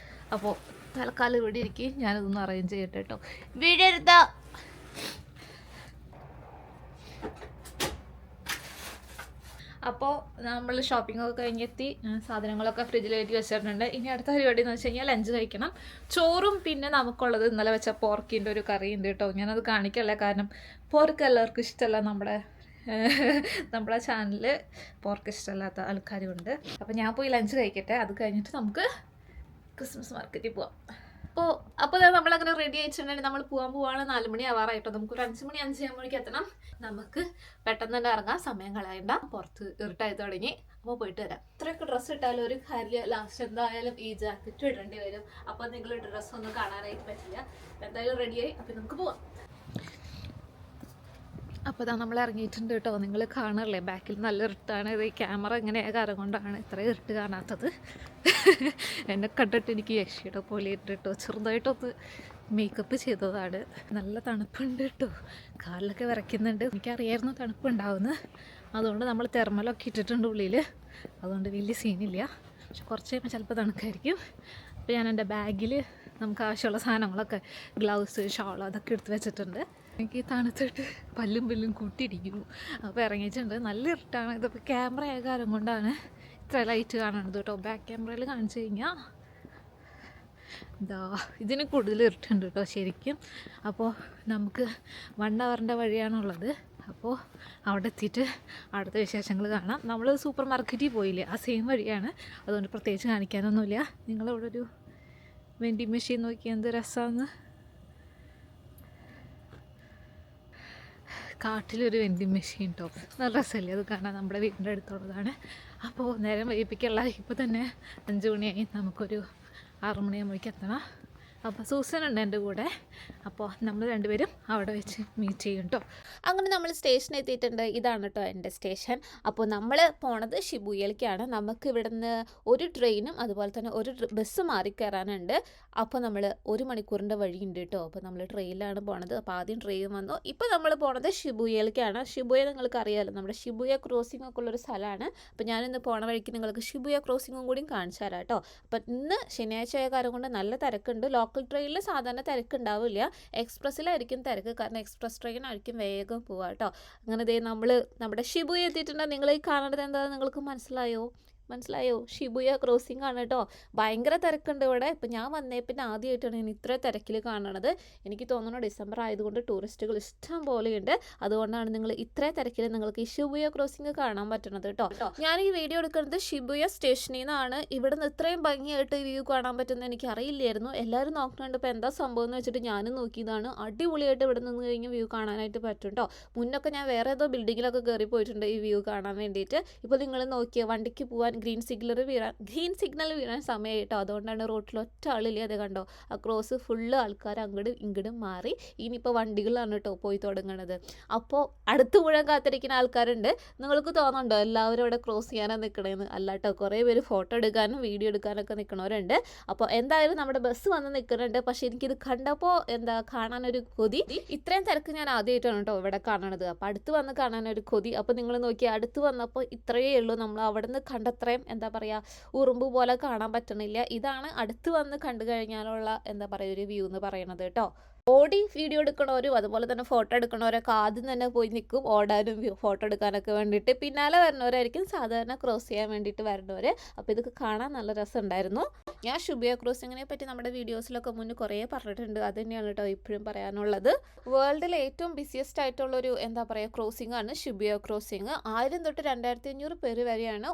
അപ്പോൾ തൽക്കാലം ഇവിടെ ഇരിക്കും, ഞാനിതൊന്ന് അറേഞ്ച് ചെയ്യട്ടെ കേട്ടോ. വീഡിയോ എടുത്താ അപ്പോൾ നമ്മൾ ഷോപ്പിംഗ് ഒക്കെ കഴിഞ്ഞെത്തി. സാധനങ്ങളൊക്കെ ഫ്രിഡ്ജിൽ കയറ്റി വെച്ചിട്ടുണ്ട്. ഇനി അടുത്ത പരിപാടി എന്ന് വെച്ച് കഴിഞ്ഞാൽ ലഞ്ച് കഴിക്കണം. ചോറും പിന്നെ നമുക്കുള്ളത് ഇന്നലെ വെച്ച പോർക്കിൻ്റെ ഒരു കറി ഉണ്ട് കേട്ടോ. ഞാനത് കാണിക്കല്ല, കാരണം പോർക്ക് എല്ലാവർക്കും ഇഷ്ടമല്ല. നമ്മുടെ ചാനലിൽ പോർക്ക് ഇഷ്ടമല്ലാത്ത ആൾക്കാരുമുണ്ട്. അപ്പോൾ ഞാൻ പോയി ലഞ്ച് കഴിക്കട്ടെ. അത് കഴിഞ്ഞിട്ട് നമുക്ക് ക്രിസ്മസ് മാർക്കറ്റിൽ പോവാം. അപ്പോൾ നമ്മളങ്ങനെ റെഡി ആയിട്ടുണ്ടെങ്കിൽ നമ്മൾ പോവാണ്. 4 മണി ആവാറായിട്ടോ. നമുക്കൊരു 5 മണി 5 ആകുമ്പോഴേക്ക് എത്തണം. നമുക്ക് പെട്ടെന്ന് തന്നെ ഇറങ്ങാം, സമയം കളയണ്ട. പുറത്ത് ഇരുട്ടായി തുടങ്ങി. അപ്പോൾ പോയിട്ട് വരാം. ഇത്രയൊക്കെ ഡ്രസ്സ് ഇട്ടാലും ഒരു കാര്യം, ലാസ്റ്റ് എന്തായാലും ഈ ജാക്കറ്റ് ഇടേണ്ടി വരും. അപ്പോൾ നിങ്ങൾ ഡ്രസ്സൊന്നും കാണാനായിട്ട് പറ്റില്ല. എന്തായാലും റെഡിയായി. അപ്പോൾ നമുക്ക് പോവാം. അപ്പോൾ നമ്മൾ ഇറങ്ങിയിട്ടുണ്ട് കേട്ടോ. നിങ്ങൾ കാണാറില്ലേ, ബാക്കിൽ നല്ല ഇരുട്ടാണ്. ഇത് ക്യാമറ ഇങ്ങനെയായ കാരണം കൊണ്ടാണ് ഇത്ര ഇരുട്ട് കാണാത്തത്. എന്നെ കണ്ടിട്ട് എനിക്ക് യക്ഷിയുടെ പോലെ ഇട്ടിട്ടോ. ചെറുതായിട്ടൊന്ന് മേക്കപ്പ് ചെയ്തതാണ്. നല്ല തണുപ്പുണ്ട് കേട്ടോ. കാലിലൊക്കെ വിറയ്ക്കുന്നുണ്ട്. എനിക്കറിയായിരുന്നു തണുപ്പുണ്ടാവുമെന്ന്. അതുകൊണ്ട് നമ്മൾ തെർമലൊക്കെ ഇട്ടിട്ടുണ്ട് ഉള്ളിൽ. അതുകൊണ്ട് വലിയ സീനില്ല. പക്ഷെ കുറച്ച് കഴിയുമ്പോൾ ചിലപ്പോൾ തണുക്കായിരിക്കും. അപ്പോൾ ഞാൻ എൻ്റെ ബാഗിൽ നമുക്ക് ആവശ്യമുള്ള സാധനങ്ങളൊക്കെ, ഗ്ലൗസ്, ഷോൾ, അതൊക്കെ എടുത്ത് വെച്ചിട്ടുണ്ട്. എനിക്ക് തണുത്തിട്ട് പല്ലും കൂട്ടിയിരിക്കുന്നു. അപ്പോൾ ഇറങ്ങിയിട്ടുണ്ട്. നല്ല ഇരുട്ടാണ്. ഇതിപ്പോൾ ക്യാമറ ആയ കാര്യം കൊണ്ടാണ് ഇത്ര ലൈറ്റ് കാണുന്നത് കേട്ടോ. ബാക്ക് ക്യാമറയിൽ കാണിച്ചു കഴിഞ്ഞാൽ ഇതിന് കൂടുതൽ ഇരുട്ടുണ്ട് കേട്ടോ ശരിക്കും. അപ്പോൾ നമുക്ക് 1 ഹവറിൻ്റെ വഴിയാണുള്ളത്. അപ്പോൾ അവിടെ എത്തിയിട്ട് അടുത്ത വിശേഷങ്ങൾ കാണാം. നമ്മൾ സൂപ്പർ മാർക്കറ്റിൽ പോയില്ലേ, ആ സെയിം വഴിയാണ്. അതുകൊണ്ട് പ്രത്യേകിച്ച് കാണിക്കാനൊന്നുമില്ല. നിങ്ങളിവിടെ ഒരു വെൻഡിങ് മെഷീൻ നോക്കിയാൽ എന്ത് രസമാണ്. കാട്ടിലൊരു വെൻഡിങ് മെഷീൻ കേട്ടോ. നല്ല രസമല്ലേ അത് കാണാൻ. നമ്മുടെ വീടിൻ്റെ അടുത്തുള്ളതാണ്. അപ്പോൾ നേരം വൈകിപ്പിക്കല്ല. ഇപ്പോൾ തന്നെ 5 മണിയായി. നമുക്കൊരു 6 മണിയാകുമ്പോഴേക്ക് എത്തണം. അപ്പോൾ സൂസൻ ഉണ്ട് എൻ്റെ കൂടെ. അപ്പോൾ നമ്മൾ രണ്ടുപേരും അവിടെ വെച്ച് മീറ്റ് ചെയ്യും കേട്ടോ. അങ്ങനെ നമ്മൾ സ്റ്റേഷനിൽ എത്തിയിട്ടുണ്ട്. ഇതാണ് കേട്ടോ എൻ്റെ സ്റ്റേഷൻ. അപ്പോൾ നമ്മൾ പോണത് ഷിബുയയിലേക്കാണ്. നമുക്ക് ഇവിടുന്ന് ഒരു ട്രെയിനും അതുപോലെ തന്നെ ഒരു ബസ് മാറിക്കയറാനുണ്ട്. അപ്പോൾ നമ്മൾ 1 മണിക്കൂറിൻ്റെ വഴിയുണ്ട് കേട്ടോ. അപ്പോൾ നമ്മൾ ട്രെയിനിലാണ് പോണത്. അപ്പോൾ ആദ്യം ട്രെയിൻ വന്നു. ഇപ്പോൾ നമ്മൾ പോണത് ഷിബുയയിലേക്കാണ്. ഷിബുയ നിങ്ങൾക്ക് അറിയാമല്ലോ, നമ്മുടെ ഷിബുയ ക്രോസിംഗ് ഒക്കെ ഉള്ളൊരു സ്ഥലമാണ്. അപ്പോൾ ഞാനിന്ന് പോണ വഴിക്ക് നിങ്ങൾക്ക് ഷിബുയ ക്രോസിംഗും കൂടി കാണിച്ചു തരാം കേട്ടോ. അപ്പം ഇന്ന് ശനിയാഴ്ച ആയ കാര്യം കൊണ്ട് നല്ല തിരക്കുണ്ട്. ലോക്കൽ ട്രെയിനിൽ സാധാരണ തിരക്കുണ്ടാവില്ല, എക്സ്പ്രസ്സിലായിരിക്കും തിരക്ക്. കാരണം എക്സ്പ്രസ് ട്രെയിനായിരിക്കും വേഗം പോവുക കേട്ടോ. അങ്ങനെ നമ്മൾ നമ്മുടെ ഷിബുയ എത്തിയിട്ടുണ്ട്. നിങ്ങൾ ഈ കാണേണ്ടത് എന്താണെന്ന് നിങ്ങൾക്ക് മനസ്സിലായോ? ഷിബുയ ക്രോസിംഗ് ആണ് കേട്ടോ. ഭയങ്കര തിരക്കുണ്ട് ഇവിടെ. ഇപ്പം ഞാൻ വന്നേ പിന്നെ ആദ്യമായിട്ടാണ് ഞാൻ ഇത്ര തിരക്കിൽ കാണണത്. എനിക്ക് തോന്നുന്നു ഡിസംബർ ആയതുകൊണ്ട് ടൂറിസ്റ്റുകൾ ഇഷ്ടം പോലെയുണ്ട്. അതുകൊണ്ടാണ് നിങ്ങൾ ഇത്ര തിരക്കിൽ നിങ്ങൾക്ക് ഈ ഷിബുയ ക്രോസിംഗ് കാണാൻ പറ്റുന്നത് കേട്ടോ. ഞാൻ ഈ വീഡിയോ എടുക്കുന്നത് ഷിബുയ സ്റ്റേഷനിൽ നിന്നാണ്. ഇവിടെ നിന്ന് ഇത്രയും ഭംഗിയായിട്ട് വ്യൂ കാണാൻ പറ്റുന്നത് എനിക്ക് അറിയില്ലായിരുന്നു. എല്ലാവരും നോക്കുന്നുണ്ട് ഇപ്പോൾ എന്താ സംഭവം എന്ന് വെച്ചിട്ട് ഞാനും നോക്കിയതാണ്. അടിപൊളിയായിട്ട് ഇവിടെ നിന്ന് കഴിഞ്ഞ് വ്യൂ കാണാനായിട്ട് പറ്റും കേട്ടോ. മുന്നൊക്കെ ഞാൻ വേറെ ഏതോ ബിൽഡിങ്ങിലൊക്കെ കയറി പോയിട്ടുണ്ട് ഈ വ്യൂ കാണാൻ വേണ്ടിയിട്ട്. ഇപ്പോൾ നിങ്ങൾ നോക്കിയാൽ വണ്ടിക്ക് പോകാൻ ഗ്രീൻ സിഗ്നൽ വീഴാൻ സമയമായിട്ടോ. അതുകൊണ്ടാണ് റോട്ടിൽ ഒറ്റ ആളില്ല. അത് കണ്ടോ, ആ ക്രോസ് ഫുള്ള് ആൾക്കാർ അങ്ങോട്ടും ഇങ്ങോട്ടും മാറി. ഇനിയിപ്പോൾ വണ്ടികളാണ് കേട്ടോ പോയി തുടങ്ങുന്നത്. അപ്പോൾ അടുത്ത് മുഴുവൻ കാത്തിരിക്കുന്ന ആൾക്കാരുണ്ട്. നിങ്ങൾക്ക് തോന്നുന്നുണ്ടോ എല്ലാവരും ഇവിടെ ക്രോസ് ചെയ്യാനാണ് നിൽക്കണേന്ന്? അല്ല കേട്ടോ, കുറേ പേര് ഫോട്ടോ എടുക്കാനും വീഡിയോ എടുക്കാനൊക്കെ നിൽക്കണവരുണ്ട്. അപ്പോൾ എന്തായാലും നമ്മുടെ ബസ് വന്ന് നിൽക്കുന്നുണ്ട്. പക്ഷേ എനിക്കിത് കണ്ടപ്പോൾ കാണാനൊരു കൊതി. ഇത്രയും തിരക്ക് ഞാൻ ആദ്യമായിട്ടാണ് കേട്ടോ ഇവിടെ കാണണത്. അപ്പോൾ അടുത്ത് വന്ന് കാണാനൊരു കൊതി. അപ്പോൾ നിങ്ങൾ നോക്കിയാൽ അടുത്ത് വന്നപ്പോൾ ഇത്രയേ ഉള്ളൂ. നമ്മൾ അവിടെ നിന്ന് കണ്ടത്രയും ഉറുമ്പ് പോലെ കാണാൻ പറ്റണില്ല. ഇതാണ് അടുത്ത് വന്ന് കണ്ടു കഴിഞ്ഞാലുള്ള ഒരു വ്യൂ എന്ന് പറയണത് കേട്ടോ. ഓടി വീഡിയോ എടുക്കണവരും അതുപോലെ തന്നെ ഫോട്ടോ എടുക്കണവരൊക്കെ ആദ്യം തന്നെ പോയി നിൽക്കും ഓടാനും ഫോട്ടോ എടുക്കാനൊക്കെ വേണ്ടിയിട്ട്. പിന്നാലെ വരുന്നവരായിരിക്കും സാധാരണ ക്രോസ് ചെയ്യാൻ വേണ്ടിയിട്ട് വരുന്നവർ. അപ്പോൾ ഇതൊക്കെ കാണാൻ നല്ല രസമുണ്ടായിരുന്നു. ഞാൻ ഷുബിയ ക്രോസിങ്ങിനെ പറ്റി നമ്മുടെ വീഡിയോസിലൊക്കെ മുന്നേ കുറേ പറഞ്ഞിട്ടുണ്ട്. അത് തന്നെയാണ് കേട്ടോ ഇപ്പോഴും പറയാനുള്ളത്. വേൾഡിലെ ഏറ്റവും ബിസിയസ്റ്റ് ആയിട്ടുള്ളൊരു എന്താ പറയുക ക്രോസിംഗ് ആണ് ഷുബിയ ക്രോസിങ്. 1000 തൊട്ട് 2500 പേര് വരെയാണ്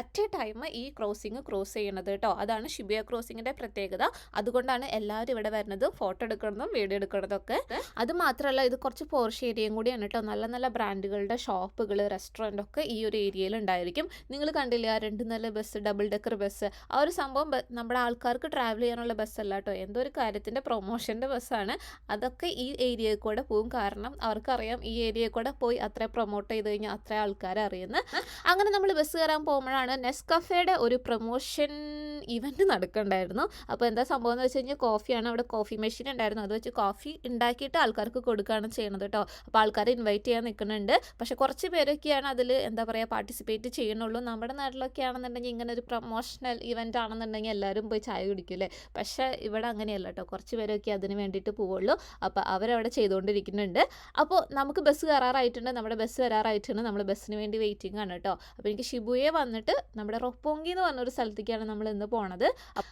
അറ്റ് എ ടൈം ഈ ക്രോസിങ് ക്രോസ് ചെയ്യണത് കേട്ടോ. അതാണ് ഷുബിയ ക്രോസിങ്ങിൻ്റെ പ്രത്യേകത. അതുകൊണ്ടാണ് എല്ലാവരും ഇവിടെ വരുന്നതും ഫോട്ടോ എടുക്കുന്നതും വീഡിയോ എടുക്കുന്നതൊക്കെ. അത് മാത്രമല്ല ഇത് കുറച്ച് പോർഷ് ഏരിയയും കൂടിയാണ് കേട്ടോ. നല്ല നല്ല ബ്രാൻഡുകളുടെ ഷോപ്പുകൾ റെസ്റ്റോറൻ്റ് ഒക്കെ ഈ ഒരു ഏരിയയിൽ ഉണ്ടായിരിക്കും. നിങ്ങൾ കണ്ടില്ലേ ആ 2 നില ബസ്, ഡബിൾ ഡെക്കർ ബസ്? ആ ഒരു സംഭവം നമ്മുടെ ആൾക്കാർക്ക് ട്രാവൽ ചെയ്യാനുള്ള ബസ്സല്ല കേട്ടോ, എന്തോ ഒരു കാര്യത്തിൻ്റെ പ്രൊമോഷൻ്റെ ബസ്സാണ്. അതൊക്കെ ഈ ഏരിയയിൽ കൂടെ പോകും. കാരണം അവർക്കറിയാം ഈ ഏരിയയിൽ കൂടെ പോയി അത്ര പ്രൊമോട്ട് ചെയ്ത് കഴിഞ്ഞാൽ അത്ര ആൾക്കാരെ അറിയുന്നത്. അങ്ങനെ നമ്മൾ ബസ് കയറാൻ പോകുമ്പോഴാണ് നെസ്കഫേയുടെ ഒരു പ്രൊമോഷൻ ഇവൻറ്റ് നടക്കുന്നുണ്ടായിരുന്നു. അപ്പോൾ എന്താ സംഭവം എന്ന് വെച്ച് കഴിഞ്ഞാൽ കോഫിയാണ്. അവിടെ കോഫി മെഷീൻ ഉണ്ടായിരുന്നു. അത് വെച്ച് കോഫി ഉണ്ടാക്കിയിട്ട് ആൾക്കാർക്ക് കൊടുക്കുകയാണ് ചെയ്യുന്നത് കേട്ടോ. അപ്പോൾ ആൾക്കാരെ ഇൻവൈറ്റ് ചെയ്യാൻ നിൽക്കുന്നുണ്ട്. പക്ഷേ കുറച്ച് പേരൊക്കെയാണ് അതിൽ എന്താ പറയുക പാർട്ടിസിപ്പേറ്റ് ചെയ്യുന്നുള്ളൂ. നമ്മുടെ നാട്ടിലൊക്കെ ആണെന്നുണ്ടെങ്കിൽ ഇങ്ങനെ ഒരു പ്രൊമോഷണൽ ഇവൻ്റ് ആണെന്നുണ്ടെങ്കിൽ എല്ലാവരും പോയി ചായ കുടിക്കില്ലേ. പക്ഷേ ഇവിടെ അങ്ങനെയല്ല കേട്ടോ, കുറച്ച് പേരൊക്കെ അതിന് വേണ്ടിയിട്ട് പോവുള്ളൂ. അപ്പോൾ അവരവിടെ ചെയ്തുകൊണ്ടിരിക്കുന്നുണ്ട്. അപ്പോൾ നമുക്ക് ബസ് കയറാറായിട്ടുണ്ട്, നമ്മുടെ ബസ് വരാറായിട്ടുണ്ട്. നമ്മൾ ബസ്സിന് വേണ്ടി വെയിറ്റിംഗ് ആണ് കേട്ടോ. അപ്പോൾ എനിക്ക് ഷിബുയെ വന്നിട്ട് നമ്മുടെ റൊപ്പോങ്കി എന്ന് പറഞ്ഞൊരു സ്ഥലത്തേക്കാണ് നമ്മൾ ഇന്ന് പോണത്.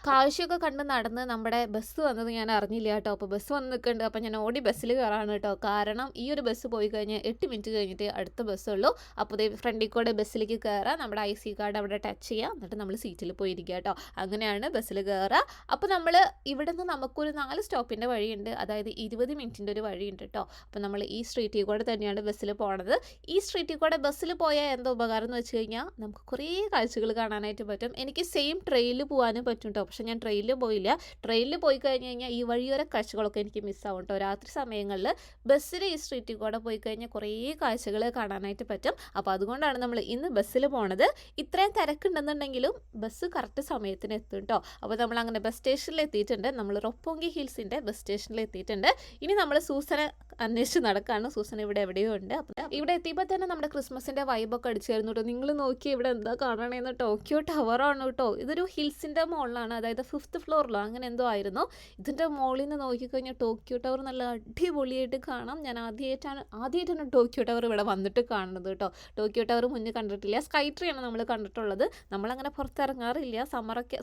കാഴ്ചയൊക്കെ കണ്ട് നടന്ന് നമ്മുടെ ബസ് വന്നത് ഞാൻ അറിഞ്ഞില്ല കേട്ടോ. അപ്പോൾ ബസ് വന്ന് നിൽക്കുന്നുണ്ട്. അപ്പോൾ ഞാൻ ഓടി ബസ്സിൽ കയറാണ് കേട്ടോ. കാരണം ഈ ഒരു ബസ് പോയി കഴിഞ്ഞാൽ 8 മിനിറ്റ് കഴിഞ്ഞിട്ട് അടുത്ത ബസ്സുള്ളൂ. അപ്പോൾ ഫ്രണ്ടിൽ കൂടെ ബസ്സിലേക്ക് കയറാം, നമ്മുടെ IC കാർഡ് അവിടെ ടച്ച് ചെയ്യുക, എന്നിട്ട് നമ്മൾ സീറ്റിൽ പോയിരിക്കുക കേട്ടോ. അങ്ങനെയാണ് ബസ്സിൽ കയറുക. അപ്പോൾ നമ്മൾ ഇവിടെ നിന്ന് നമുക്കൊരു 4 സ്റ്റോപ്പിൻ്റെ വഴിയുണ്ട്, അതായത് 20 മിനിറ്റിൻ്റെ ഒരു വഴിയുണ്ട് കേട്ടോ. അപ്പോൾ നമ്മൾ ഈ സ്ട്രീറ്റിൽ കൂടെ തന്നെയാണ് ബസ്സിൽ പോണത്. ഈ സ്ട്രീറ്റിൽ കൂടെ ബസ്സിൽ പോയാൽ എന്താ ഉപകാരം എന്ന് വെച്ച് കഴിഞ്ഞാൽ നമുക്ക് കുറേ കാഴ്ചകൾ കാണാനായിട്ട് പറ്റും. എനിക്ക് സെയിം ട്രെയിനിൽ പോകാനും പറ്റും കേട്ടോ. പക്ഷേ ഞാൻ ട്രെയിനിൽ പോയില്ല. ട്രെയിനിൽ പോയി കഴിഞ്ഞ് കഴിഞ്ഞാൽ ഈ വഴിയോര കാഴ്ചകളൊക്കെ എനിക്ക് മിസ്സാവും കേട്ടോ. രാത്രി സമയങ്ങളിൽ ബസ്സിൽ ഈ സ്ട്രീറ്റിൽ കൂടെ പോയി കഴിഞ്ഞാൽ കുറേ കാഴ്ചകൾ കാണാനായിട്ട് പറ്റും. അപ്പോൾ അതുകൊണ്ടാണ് നമ്മൾ ഇന്ന് ബസ്സിൽ പോണത്. ഇത്രയും തിരക്കുണ്ടെന്നുണ്ടെങ്കിലും ബസ് കറക്റ്റ് സമയത്തിന് എത്തും കേട്ടോ. അപ്പോൾ നമ്മൾ അങ്ങനെ ബസ് സ്റ്റേഷനിൽ എത്തിയിട്ടുണ്ട്. നമ്മൾ റൊപ്പോങ്കി ഹിൽസിൻ്റെ ബസ് സ്റ്റേഷനിൽ എത്തിയിട്ടുണ്ട്. ഇനി നമ്മൾ സൂസനെ അന്വേഷിച്ച് നടക്കുകയാണ്. സൂസൻ ഇവിടെ എവിടെയോ ഉണ്ട്. അപ്പം ഇവിടെ എത്തിയപ്പോൾ തന്നെ നമ്മുടെ ക്രിസ്മസിൻ്റെ വൈബൊക്കെ അടിച്ചായിരുന്നു കേട്ടോ. നിങ്ങൾ നോക്കി ഇവിടെ എന്താ കാണണേന്ന്, ടോക്കിയോ ടവറാണ് കേട്ടോ. ഇതൊരു ഹിൽസിൻ്റെ മുകളിലാണ്, അതായത് 5th ഫ്ലോറിലോ അങ്ങനെ എന്തോ ആയിരുന്നു. ഇതിൻ്റെ മുകളിൽ നിന്ന് നോക്കിക്കഴിഞ്ഞാൽ ടോക്കിയോ ടവർ നല്ല അടിപൊളിയായിട്ട് കാണാം. ഞാൻ ആദ്യമായിട്ടാണ് ടോക്കിയോ ടവർ ഇവിടെ വന്നിട്ട് കാണുന്നത് കേട്ടോ. ടോക്കിയോ ടവർ മുന്നേ കണ്ടിട്ടില്ല. സ്കൈ ട്രീ ആണ് നമ്മൾ കണ്ടിട്ടുള്ളത്. നമ്മളങ്ങനെ പുറത്തിറങ്ങാറില്ല.